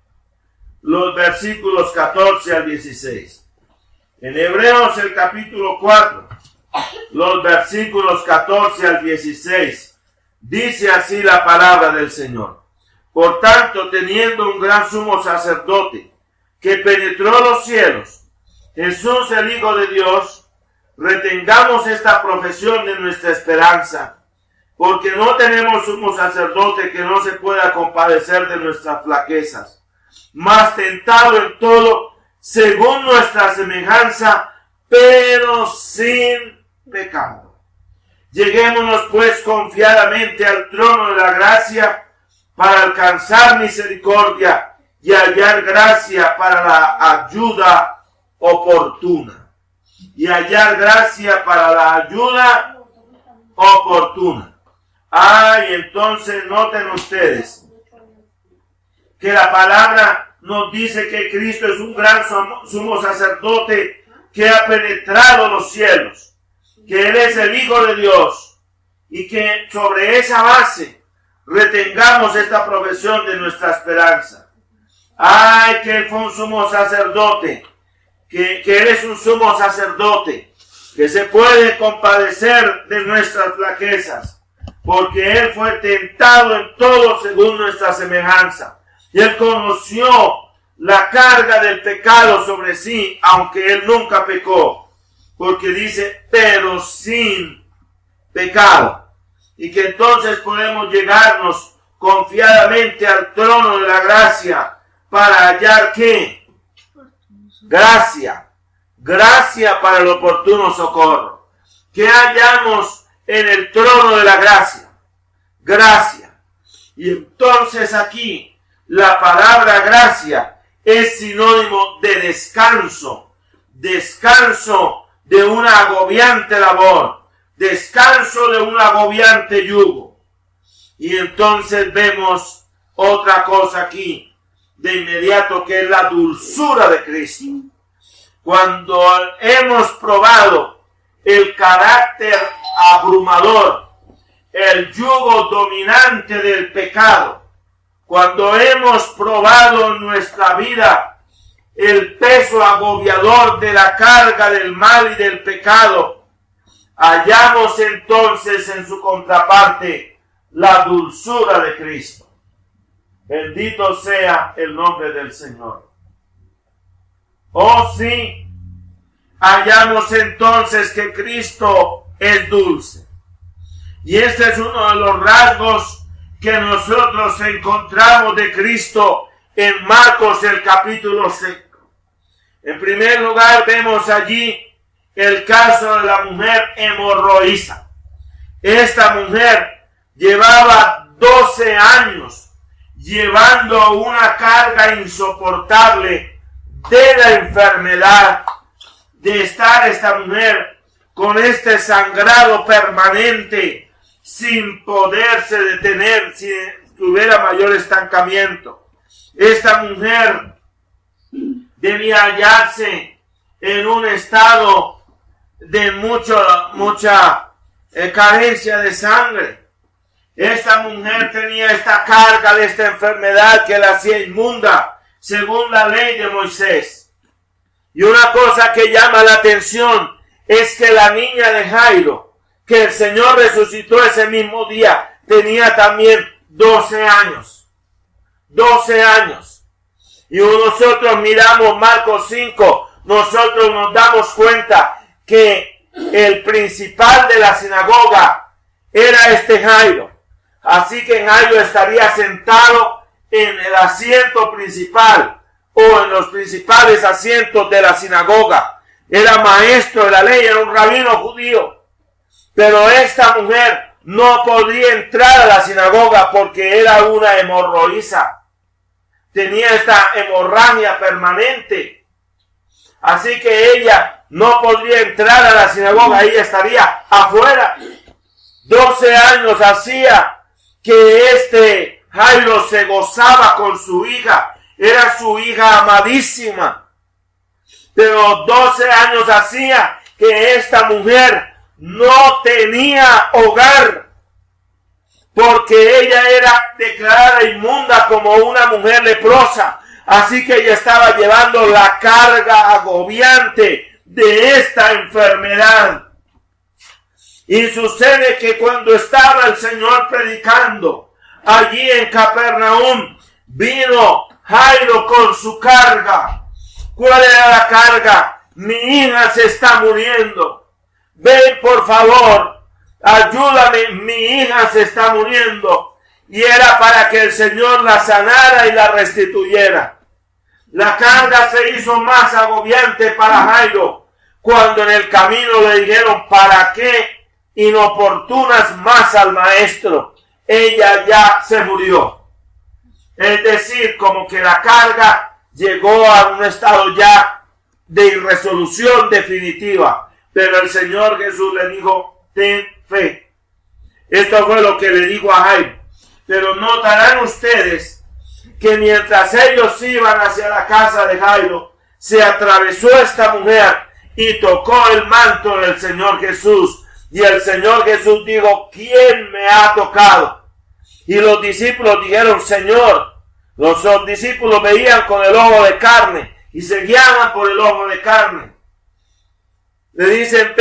Speaker 1: los versículos 14 al 16. En Hebreos el capítulo 4, los versículos 14 al 16, dice así la palabra del Señor. Por tanto, teniendo un gran sumo sacerdote que penetró los cielos, Jesús el Hijo de Dios, retengamos esta profesión de nuestra esperanza, porque no tenemos sumo sacerdote que no se pueda compadecer de nuestras flaquezas, mas tentado en todo según nuestra semejanza, pero sin pecado. Lleguémonos pues confiadamente al trono de la gracia para alcanzar misericordia y hallar gracia para la ayuda oportuna. Y hallar gracia para la ayuda oportuna. Y entonces noten ustedes que la palabra nos dice que Cristo es un gran sumo sacerdote que ha penetrado los cielos, que Él es el Hijo de Dios, y que sobre esa base retengamos esta profesión de nuestra esperanza. Que Él fue un sumo sacerdote, que Él es un sumo sacerdote, que se puede compadecer de nuestras flaquezas, porque Él fue tentado en todo según nuestra semejanza. Y Él conoció la carga del pecado sobre sí, aunque Él nunca pecó, porque dice, pero sin pecado. Y que entonces podemos llegarnos confiadamente al trono de la gracia para hallar ¿qué? Gracia. Gracia para el oportuno socorro. ¿Qué hallamos en el trono de la gracia? Gracia. Y entonces aquí la palabra gracia es sinónimo de descanso. Descanso de una agobiante labor. Descanso de un agobiante yugo. Y entonces vemos otra cosa aquí de inmediato, que es la dulzura de Cristo. Cuando hemos probado el carácter abrumador, el yugo dominante del pecado, cuando hemos probado en nuestra vida el peso agobiador de la carga del mal y del pecado, hallamos entonces en su contraparte la dulzura de Cristo. Bendito sea el nombre del Señor. Oh sí, hallamos entonces que Cristo es dulce. Y este es uno de los rasgos que nosotros encontramos de Cristo en Marcos el capítulo 5. En primer lugar vemos allí el caso de la mujer hemorroísa. Esta mujer llevaba 12 años llevando una carga insoportable de la enfermedad, de estar esta mujer con este sangrado permanente sin poderse detener, si tuviera mayor estancamiento. Esta mujer debía hallarse en un estado de mucha carencia de sangre. Esta mujer tenía esta carga de esta enfermedad que la hacía inmunda, según la ley de Moisés. Y una cosa que llama la atención es que la niña de Jairo, que el Señor resucitó ese mismo día, tenía también 12 años. 12 años. Y nosotros miramos Marcos 5, nosotros nos damos cuenta que el principal de la sinagoga era este Jairo. Así que Jairo estaría sentado en el asiento principal o en los principales asientos de la sinagoga. Era maestro de la ley, era un rabino judío. Pero esta mujer no podía entrar a la sinagoga porque era una hemorroísa. Tenía esta hemorragia permanente. Así que ella no podría entrar a la sinagoga, ella estaría afuera. 12 años hacía que este Jairo se gozaba con su hija. Era su hija amadísima. Pero 12 años hacía que esta mujer no tenía hogar, porque ella era declarada inmunda como una mujer leprosa. Así que ella estaba llevando la carga agobiante de esta enfermedad. Y sucede que cuando estaba el Señor predicando allí en Capernaum, vino Jairo con su carga. ¿Cuál era la carga? Mi hija se está muriendo. Ven, por favor, ayúdame, mi hija se está muriendo. Y era para que el Señor la sanara y la restituyera. La carga se hizo más agobiante para Jairo cuando en el camino le dijeron: ¿para qué inoportunas más al maestro? Ella ya se murió. Es decir, como que la carga llegó a un estado ya de irresolución definitiva. Pero el Señor Jesús le dijo: ten fe. Esto fue lo que le dijo a Jairo. Pero notarán ustedes que mientras ellos iban hacia la casa de Jairo, se atravesó esta mujer y tocó el manto del Señor Jesús. Y el Señor Jesús dijo: ¿quién me ha tocado? Y los discípulos dijeron: Señor. Los discípulos veían con el ojo de carne y se guiaban por el ojo de carne. Le dicen: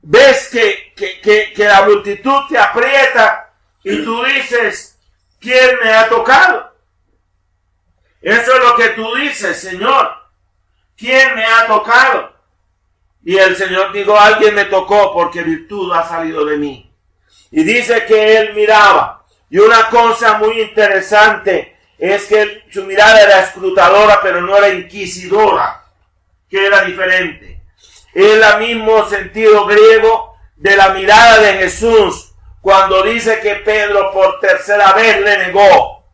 Speaker 1: ves que la multitud te aprieta y tú dices: ¿quién me ha tocado? Eso es lo que tú dices, Señor. ¿Quién me ha tocado? Y el Señor dijo: alguien me tocó porque virtud ha salido de mí. Y dice que él miraba. Y una cosa muy interesante es que su mirada era escrutadora, pero no era inquisidora, que era diferente. Es el mismo sentido griego de la mirada de Jesús cuando dice que Pedro por tercera vez le negó.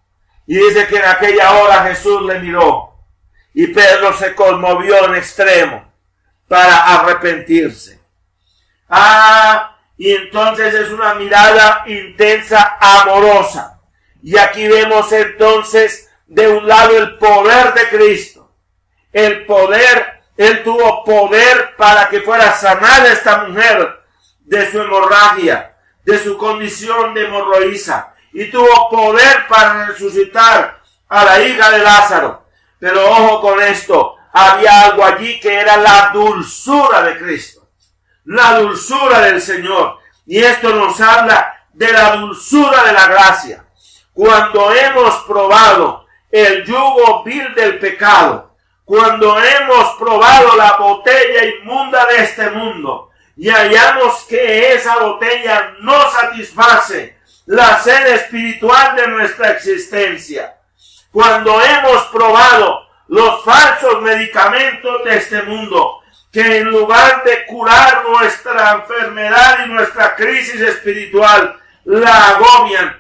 Speaker 1: Y dice que en aquella hora Jesús le miró y Pedro se conmovió en extremo para arrepentirse. Y entonces es una mirada intensa, amorosa. Y aquí vemos entonces de un lado el poder de Cristo. El poder, Él tuvo poder para que fuera sanada esta mujer de su hemorragia, de su condición de hemorroísa. Y tuvo poder para resucitar a la hija de Lázaro. Pero ojo con esto, había algo allí que era la dulzura de Cristo. La dulzura del Señor. Y esto nos habla de la dulzura de la gracia. Cuando hemos probado el yugo vil del pecado, cuando hemos probado la botella inmunda de este mundo y hallamos que esa botella no satisface la sed espiritual de nuestra existencia, cuando hemos probado los falsos medicamentos de este mundo, que en lugar de curar nuestra enfermedad y nuestra crisis espiritual, la agobian.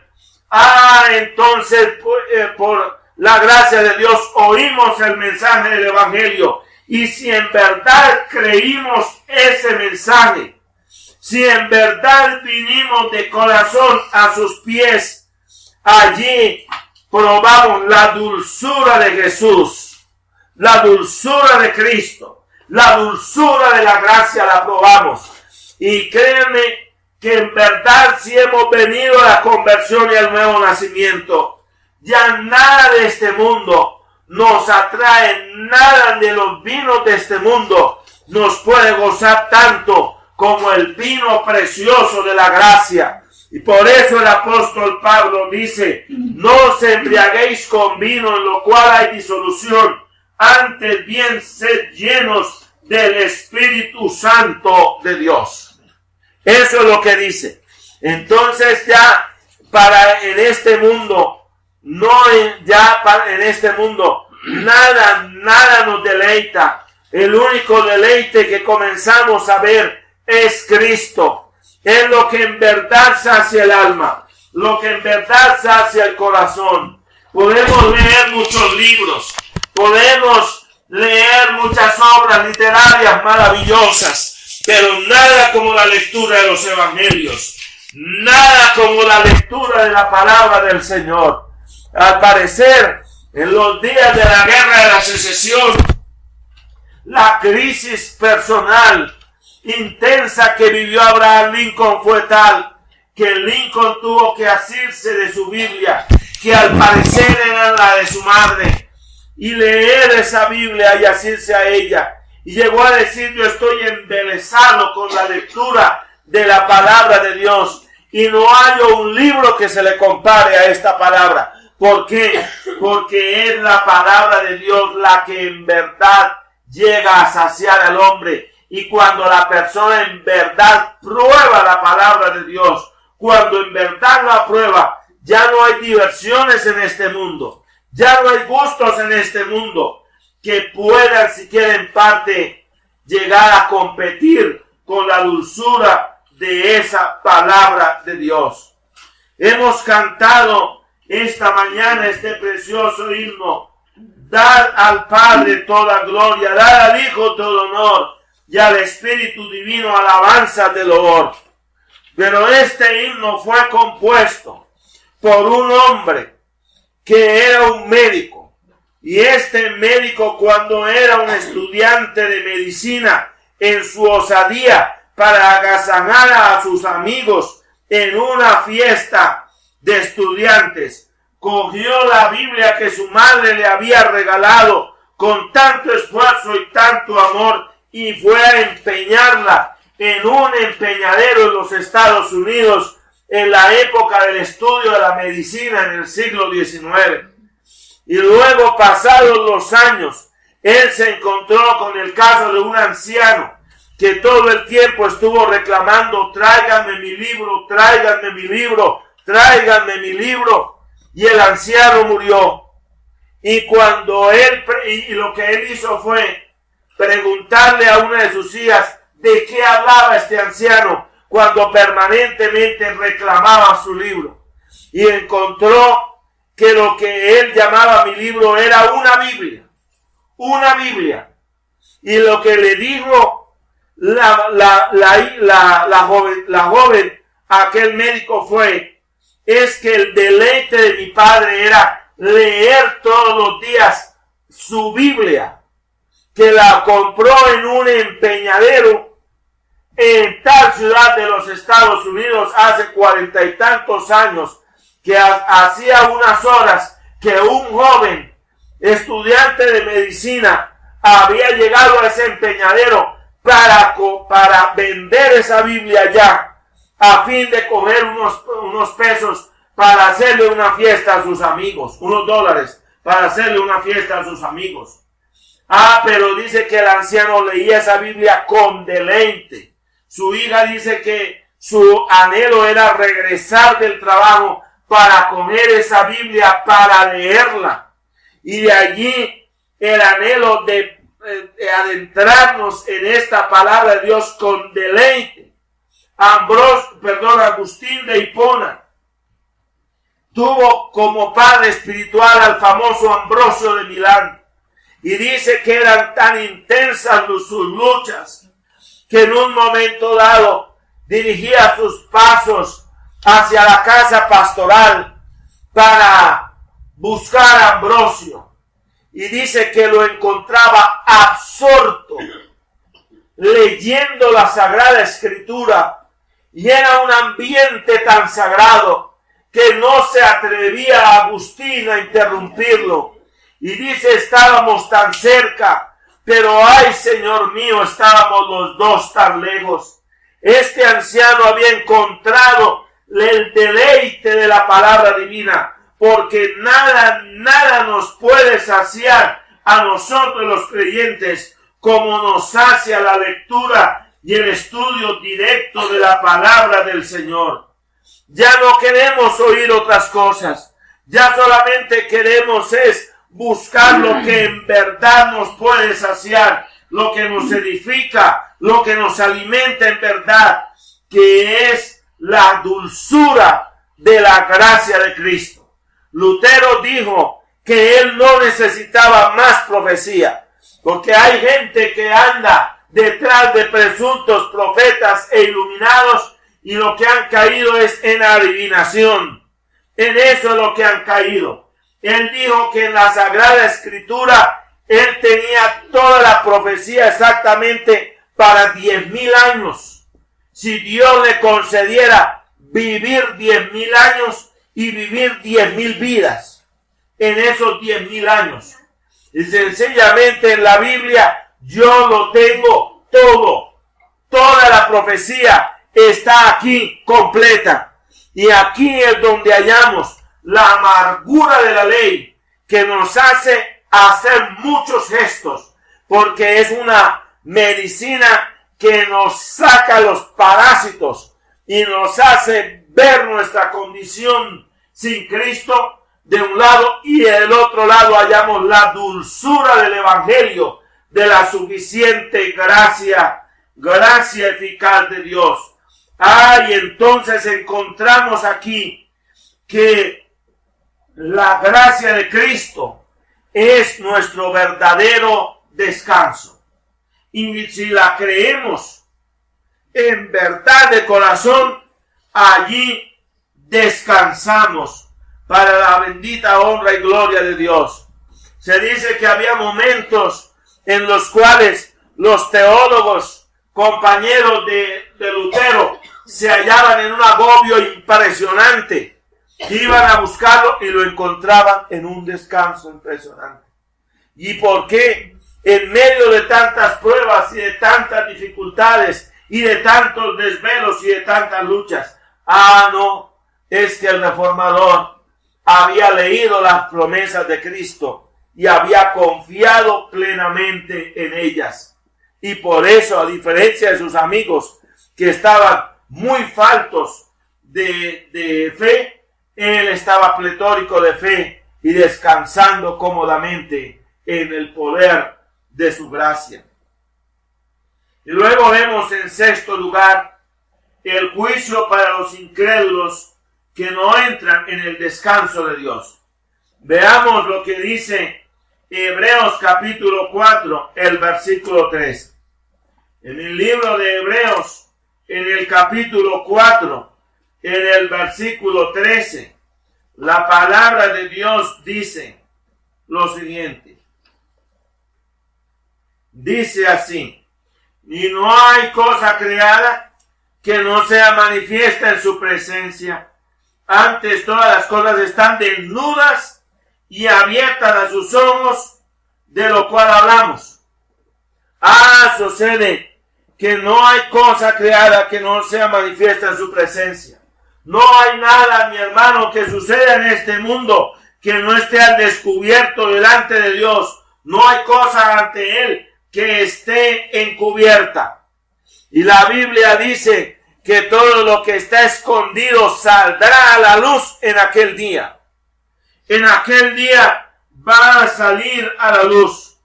Speaker 1: Entonces, por la gracia de Dios, oímos el mensaje del Evangelio. Y si en verdad creímos ese mensaje, si en verdad vinimos de corazón a sus pies, allí probamos la dulzura de Jesús. la dulzura de Cristo, la dulzura de la gracia la probamos. Y créanme que en verdad si hemos venido a la conversión y al nuevo nacimiento, ya nada de este mundo nos atrae, nada de los vinos de este mundo nos puede gozar tanto como el vino precioso de la gracia. Y por eso el apóstol Pablo dice, no os embriaguéis con vino en lo cual hay disolución, antes bien sed llenos del Espíritu Santo de Dios. Eso es lo que dice. Entonces ya en este mundo nada nos deleita. El único deleite que comenzamos a ver es Cristo. Es lo que en verdad sacia el alma, lo que en verdad sacia el corazón. Podemos leer muchos libros, podemos leer muchas obras literarias maravillosas, pero nada como la lectura de los evangelios, nada como la lectura de la palabra del Señor. Al parecer, en los días de la guerra de la secesión, la crisis personal intensa que vivió Abraham Lincoln fue tal que Lincoln tuvo que asirse de su Biblia, que al parecer era la de su madre, y leer esa Biblia y asirse a ella. Y llegó a decir, yo estoy embelesado con la lectura de la palabra de Dios y no hay un libro que se le compare a esta palabra. ¿Por qué? Porque es la palabra de Dios la que en verdad llega a saciar al hombre. Y cuando la persona en verdad prueba la palabra de Dios, cuando en verdad la prueba, ya no hay diversiones en este mundo, ya no hay gustos en este mundo que puedan siquiera en parte llegar a competir con la dulzura de esa palabra de Dios. Hemos cantado esta mañana este precioso himno: dar al Padre toda gloria, dar al Hijo todo honor, y al Espíritu Divino alabanza de loor. Pero este himno fue compuesto por un hombre que era un médico. Y este médico, cuando era un estudiante de medicina, en su osadía para agasajar a sus amigos en una fiesta de estudiantes, cogió la Biblia que su madre le había regalado con tanto esfuerzo y tanto amor, y fue a empeñarla en un empeñadero en los Estados Unidos en la época del estudio de la medicina en el siglo XIX. Y luego, pasados los años, él se encontró con el caso de un anciano que todo el tiempo estuvo reclamando: tráiganme mi libro, tráiganme mi libro, tráiganme mi libro. Y el anciano murió. Y lo que él hizo fue preguntarle a una de sus hijas de qué hablaba este anciano cuando permanentemente reclamaba su libro. Y encontró que lo que él llamaba mi libro era una Biblia. Una Biblia. Y lo que le dijo la joven a aquel médico es que el deleite de mi padre era leer todos los días su Biblia, que la compró en un empeñadero en tal ciudad de los Estados Unidos hace 40 y tantos años, que hacía unas horas que un joven estudiante de medicina había llegado a ese empeñadero para vender esa Biblia ya, a fin de coger unos pesos para hacerle una fiesta a sus amigos, unos dólares para hacerle una fiesta a sus amigos. Pero dice que el anciano leía esa Biblia con deleite. Su hija dice que su anhelo era regresar del trabajo para coger esa Biblia, para leerla. Y de allí el anhelo de adentrarnos en esta palabra de Dios con deleite. Agustín de Hipona tuvo como padre espiritual al famoso Ambrosio de Milán. Y dice que eran tan intensas sus luchas que en un momento dado dirigía sus pasos hacia la casa pastoral para buscar a Ambrosio.
Speaker 2: y dice que lo encontraba absorto, leyendo la Sagrada Escritura, y era un ambiente tan sagrado que no se atrevía a Agustín a interrumpirlo. Y dice, estábamos tan cerca, pero ay, Señor mío, estábamos los dos tan lejos. Este anciano había encontrado el deleite de la palabra divina, porque nada nos puede saciar a nosotros los creyentes como nos sacia la lectura y el estudio directo de la palabra del Señor. Ya no queremos oír otras cosas, ya solamente queremos es buscar lo que en verdad nos puede saciar, lo que nos edifica, lo que nos alimenta en verdad, que es la dulzura de la gracia de Cristo. Lutero dijo que él no necesitaba más profecía, porque hay gente que anda detrás de presuntos profetas e iluminados y lo que han caído es en adivinación. En eso es lo que han caído. Él dijo que en la Sagrada Escritura él tenía toda la profecía exactamente para 10,000 años. Si Dios le concediera vivir 10,000 años y vivir 10,000 vidas en esos 10,000 años. Y sencillamente en la Biblia yo lo tengo todo. Toda la profecía está aquí completa. Y aquí es donde hallamos la amargura de la ley que nos hace hacer muchos gestos, porque es una medicina que nos saca los parásitos y nos hace ver nuestra condición sin Cristo de un lado, y del otro lado hallamos la dulzura del Evangelio, de la suficiente gracia eficaz de Dios. Y entonces encontramos aquí que la gracia de Cristo es nuestro verdadero descanso. Y si la creemos en verdad de corazón, allí descansamos para la bendita honra y gloria de Dios. Se dice que había momentos en los cuales los teólogos, compañeros de Lutero, se hallaban en un agobio impresionante. Iban a buscarlo y lo encontraban en un descanso impresionante. ¿Y por qué? En medio de tantas pruebas y de tantas dificultades y de tantos desvelos y de tantas luchas. No, es que el reformador había leído las promesas de Cristo y había confiado plenamente en ellas. Y por eso, a diferencia de sus amigos que estaban muy faltos de fe, él estaba pletórico de fe y descansando cómodamente en el poder de su gracia. Y luego vemos en sexto lugar el juicio para los incrédulos que no entran en el descanso de Dios. Veamos lo que dice Hebreos capítulo 4, el versículo 3. En el libro de Hebreos, en el capítulo 4, en el versículo 13, la palabra de Dios dice lo siguiente. Dice así: y no hay cosa creada que no sea manifiesta en su presencia. Antes todas las cosas están desnudas y abiertas a sus ojos, de lo cual hablamos. Sucede que no hay cosa creada que no sea manifiesta en su presencia. No hay nada, mi hermano, que suceda en este mundo que no esté al descubierto delante de Dios. No hay cosa ante Él que esté encubierta. Y la Biblia dice que todo lo que está escondido saldrá a la luz en aquel día. En aquel día va a salir a la luz.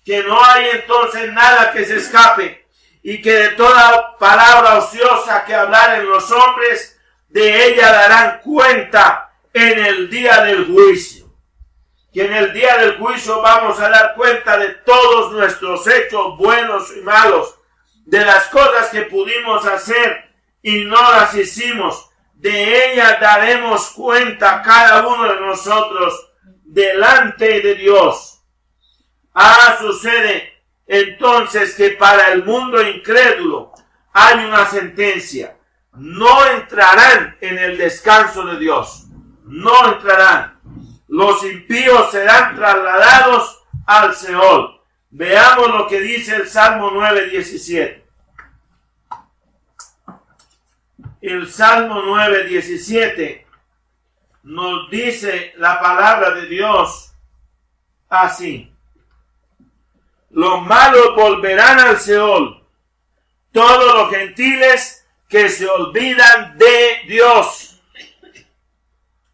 Speaker 2: Que no hay entonces nada que se escape, y que de toda palabra ociosa que hablaren los hombres, de ella darán cuenta en el día del juicio. Que en el día del juicio vamos a dar cuenta de todos nuestros hechos buenos y malos, de las cosas que pudimos hacer y no las hicimos. De ella daremos cuenta cada uno de nosotros delante de Dios. Sucede entonces que para el mundo incrédulo hay una sentencia. No entrarán en el descanso de Dios. No entrarán. Los impíos serán trasladados al Seol. Veamos lo que dice el Salmo 9:17. El Salmo 9:17 nos dice la palabra de Dios así: los malos volverán al Seol, todos los gentiles que se olvidan de Dios.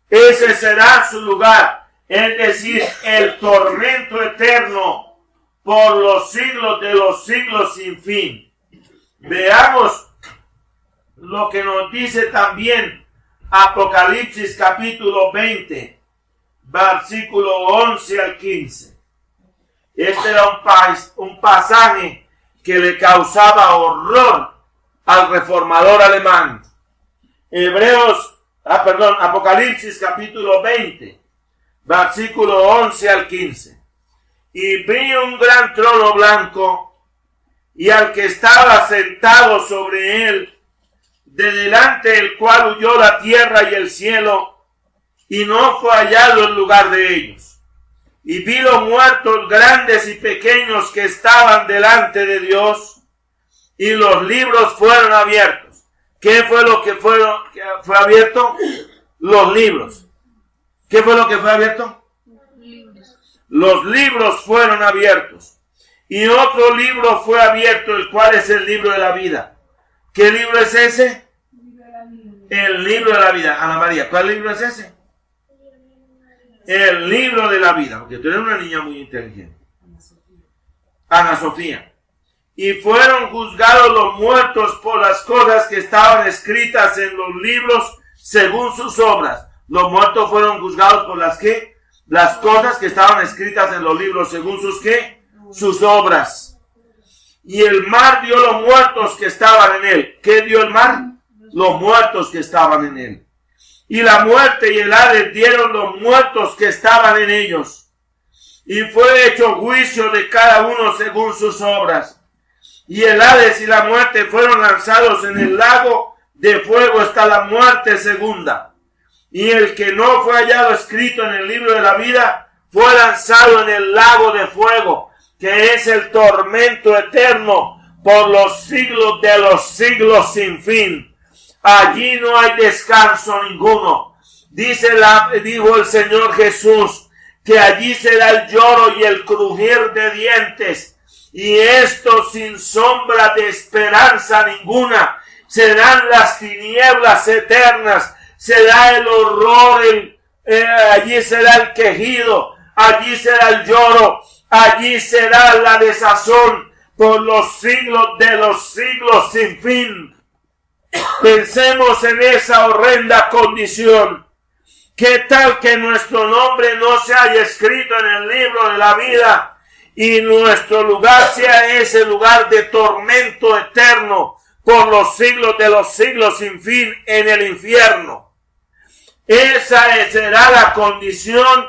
Speaker 2: Ese será su lugar, es decir, el tormento eterno por los siglos de los siglos sin fin. Veamos lo que nos dice también Apocalipsis capítulo 20, versículo 11 al 15. Este era un pasaje que le causaba horror al reformador alemán. Apocalipsis capítulo 20, versículo 11 al 15. Y vi un gran trono blanco, y al que estaba sentado sobre él, de delante del cual huyó la tierra y el cielo, y no fue hallado el lugar de ellos. Y vi los muertos grandes y pequeños que estaban delante de Dios, y los libros fueron abiertos. ¿Qué fue lo que fue abierto? Los libros. ¿Qué fue lo que fue abierto? Los libros fueron abiertos. Y otro libro fue abierto, el cual es el libro de la vida. ¿Qué libro es ese? El libro de la vida. Ana María, ¿cuál libro es ese? El libro de la vida. Porque tú eres una niña muy inteligente. Ana Sofía. Y fueron juzgados los muertos por las cosas que estaban escritas en los libros según sus obras. Los muertos fueron juzgados por las ¿qué? Las cosas que estaban escritas en los libros según sus ¿qué? Sus obras. Y el mar dio los muertos que estaban en él. ¿Qué dio el mar? Los muertos que estaban en él. Y la muerte y el Hades dieron los muertos que estaban en ellos. Y fue hecho juicio de cada uno según sus obras. Y el Hades y la muerte fueron lanzados en el lago de fuego hasta la muerte segunda. Y el que no fue hallado escrito en el libro de la vida fue lanzado en el lago de fuego, que es el tormento eterno por los siglos de los siglos sin fin. Allí no hay descanso ninguno. Dijo el Señor Jesús, que allí será el lloro y el crujir de dientes. Y esto sin sombra de esperanza ninguna. Serán las tinieblas eternas. Será el horror, allí será el quejido. Allí será el lloro. Allí será la desazón por los siglos de los siglos sin fin. Pensemos en esa horrenda condición. ¿Qué tal que nuestro nombre no se haya escrito en el libro de la vida y nuestro lugar sea ese lugar de tormento eterno por los siglos de los siglos sin fin en el infierno? Esa será la condición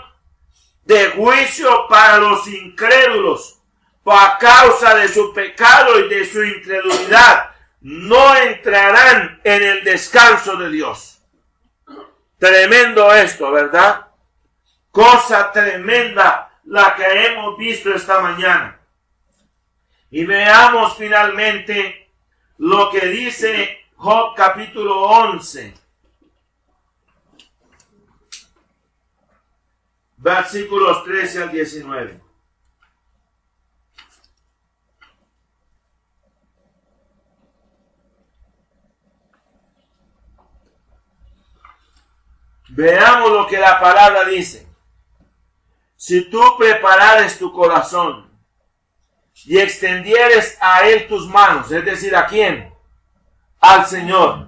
Speaker 2: de juicio para los incrédulos por causa de su pecado y de su incredulidad. No entrarán en el descanso de Dios. Tremendo esto, ¿verdad? Cosa tremenda la que hemos visto esta mañana. Y veamos finalmente lo que dice Job capítulo 11. Versículos 13 al 19. Veamos lo que la palabra dice. Si tú preparares tu corazón y extendieres a él tus manos, es decir, ¿a quién? Al Señor.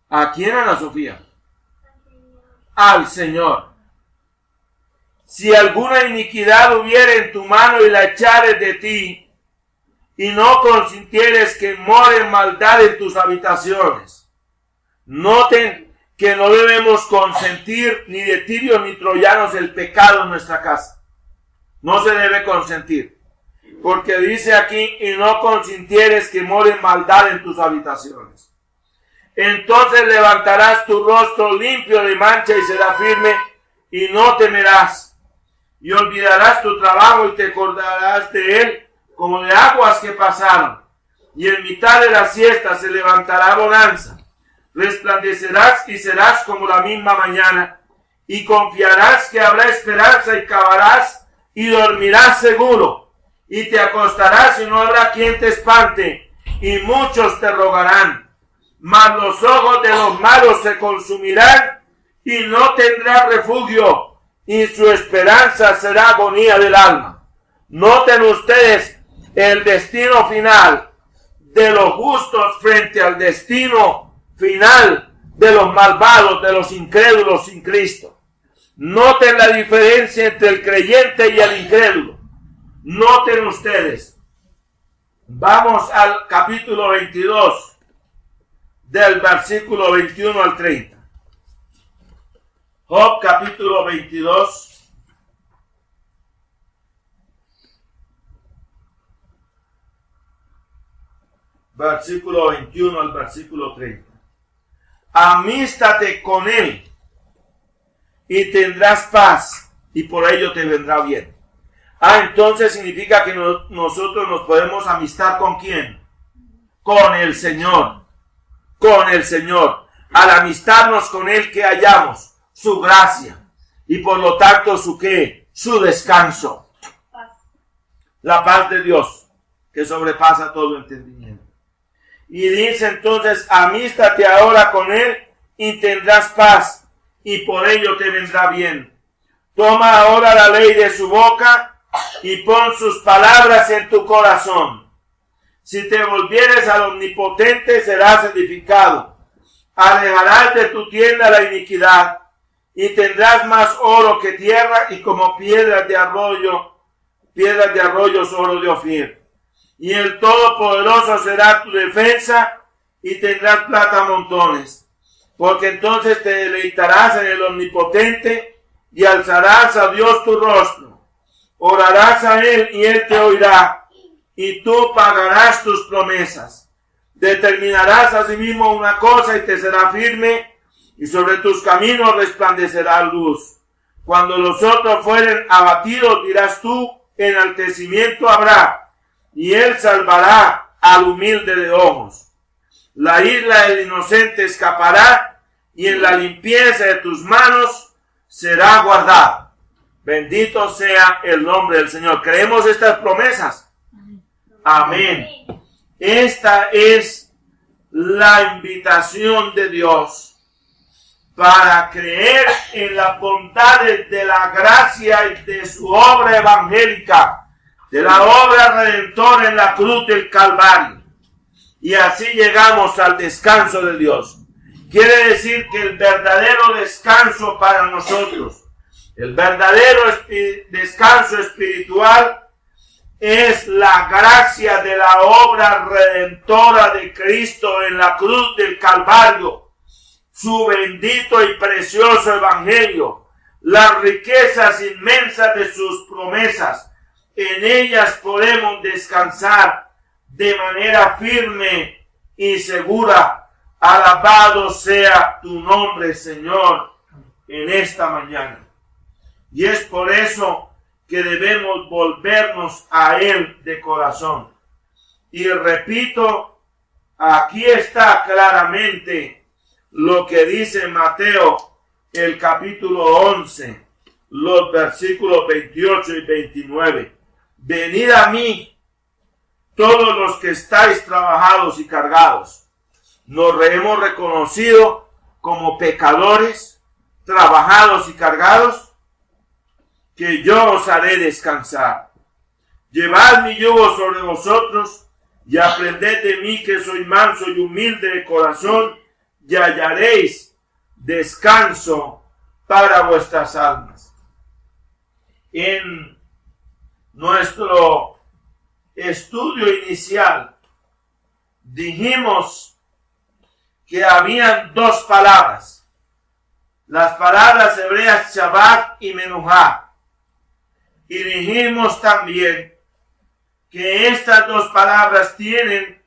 Speaker 2: ¿A quién, Ana Sofía? Al Señor. Si alguna iniquidad hubiere en tu mano y la echares de ti, y no consintieres que more maldad en tus habitaciones. Noten que no debemos consentir ni de tirios ni troyanos el pecado en nuestra casa. No se debe consentir. Porque dice aquí, y no consintieres que more maldad en tus habitaciones. Entonces levantarás tu rostro limpio de mancha y será firme, y no temerás. Y olvidarás tu trabajo y te acordarás de él como de aguas que pasaron. Y en mitad de la siesta se levantará bonanza. Resplandecerás y serás como la misma mañana. Y confiarás que habrá esperanza y cavarás y dormirás seguro. Y te acostarás y no habrá quien te espante. Y muchos te rogarán. Mas los ojos de los malos se consumirán y no tendrá refugio. Y su esperanza será agonía del alma. Noten ustedes el destino final de los justos frente al destino final de los malvados, de los incrédulos sin Cristo. Noten la diferencia entre el creyente y el incrédulo. Noten ustedes. Vamos al capítulo 22, del versículo 21 al 30. Job capítulo 22. Versículo 21 al versículo 30. Amístate con él y tendrás paz y por ello te vendrá bien. Entonces significa que nosotros nos podemos amistar ¿con quién? Con el Señor. Con el Señor. Al amistarnos con él, ¿qué hallamos? Su gracia. Y por lo tanto, ¿su qué? Su descanso. La paz de Dios, que sobrepasa todo entendimiento. Y dice entonces, amístate ahora con él y tendrás paz, y por ello te vendrá bien. Toma ahora la ley de su boca y pon sus palabras en tu corazón. Si te volvieres al Omnipotente, serás edificado. Alejarás de tu tienda la iniquidad, y tendrás más oro que tierra, y como piedras de arroyos oro de Ofir. Y el Todopoderoso será tu defensa, y tendrás plata a montones. Porque entonces te deleitarás en el Omnipotente, y alzarás a Dios tu rostro. Orarás a él, y él te oirá, y tú pagarás tus promesas. Determinarás asimismo una cosa, y te será firme, y sobre tus caminos resplandecerá luz. Cuando los otros fueren abatidos, dirás tú, enaltecimiento habrá, y él salvará al humilde de ojos. La isla del inocente escapará, y en la limpieza de tus manos será guardada. Bendito sea el nombre del Señor. ¿Creemos estas promesas? Amén. Esta es la invitación de Dios para creer en las bondades de la gracia y de su obra evangélica, de la obra redentora en la cruz del Calvario. Y así llegamos al descanso de Dios. Quiere decir que el verdadero descanso para nosotros, el verdadero descanso espiritual, es la gracia de la obra redentora de Cristo en la cruz del Calvario, su bendito y precioso evangelio, las riquezas inmensas de sus promesas. En ellas podemos descansar de manera firme y segura. Alabado sea tu nombre, Señor, en esta mañana. Y es por eso que debemos volvernos a él de corazón. Y repito, aquí está claramente lo que dice Mateo, el capítulo 11, los versículos 28 y 29. Venid a mí, todos los que estáis trabajados y cargados. Nos hemos reconocido como pecadores, trabajados y cargados, que yo os haré descansar. Llevad mi yugo sobre vosotros y aprended de mí, que soy manso y humilde de corazón, y hallaréis descanso para vuestras almas. En nuestro estudio inicial dijimos que habían dos palabras, las palabras hebreas Shabbat y Menuhá. Y dijimos también que estas dos palabras tienen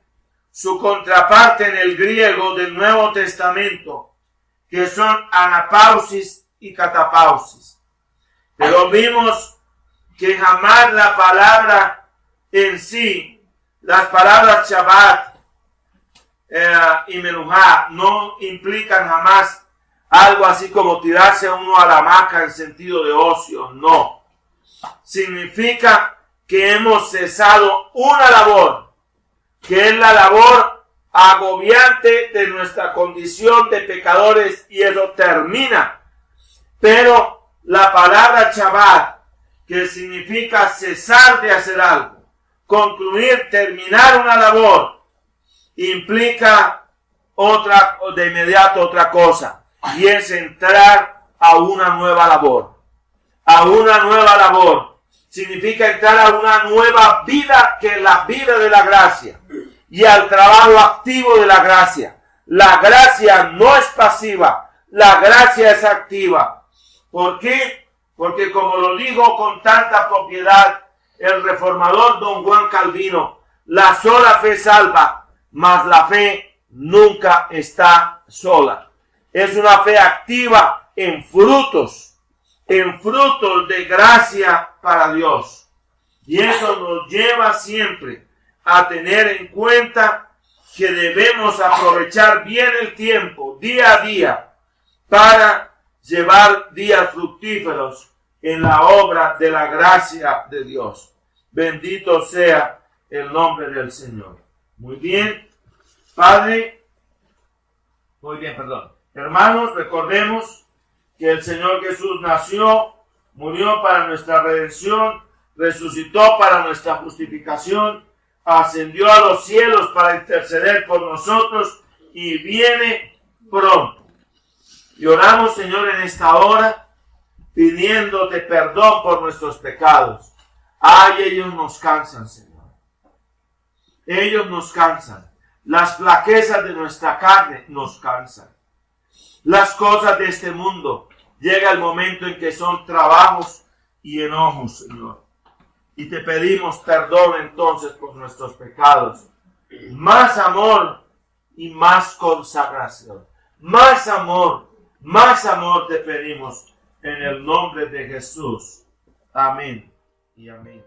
Speaker 2: su contraparte en el griego del Nuevo Testamento, que son anapausis y catapausis. Pero vimos que jamás la palabra en sí, las palabras Shabbat y Menujá, no implican jamás algo así como tirarse uno a la hamaca en sentido de ocio, no. Significa que hemos cesado una labor, que es la labor agobiante de nuestra condición de pecadores, y eso termina. Pero la palabra Shabbat, que significa cesar de hacer algo, concluir, terminar una labor, implica de inmediato otra cosa, y es entrar a una nueva labor. A una nueva labor significa entrar a una nueva vida, que es la vida de la gracia, y al trabajo activo de la gracia. La gracia no es pasiva, la gracia es activa. ¿Por qué? Porque, como lo digo con tanta propiedad el reformador don Juan Calvino, la sola fe salva, mas la fe nunca está sola. Es una fe activa en frutos de gracia para Dios. Y eso nos lleva siempre a tener en cuenta que debemos aprovechar bien el tiempo, día a día, para llevar días fructíferos en la obra de la gracia de Dios. Bendito sea el nombre del Señor. Muy bien, hermanos, recordemos que el Señor Jesús nació, murió para nuestra redención, resucitó para nuestra justificación, ascendió a los cielos para interceder por nosotros y viene pronto. Y oramos, Señor, en esta hora, pidiéndote perdón por nuestros pecados. Ay, ellos nos cansan, Señor. Ellos nos cansan. Las flaquezas de nuestra carne nos cansan. Las cosas de este mundo, llega el momento en que son trabajos y enojos, Señor. Y te pedimos perdón entonces por nuestros pecados. Más amor y más consagración. Más amor te pedimos en el nombre de Jesús. Amén y amén.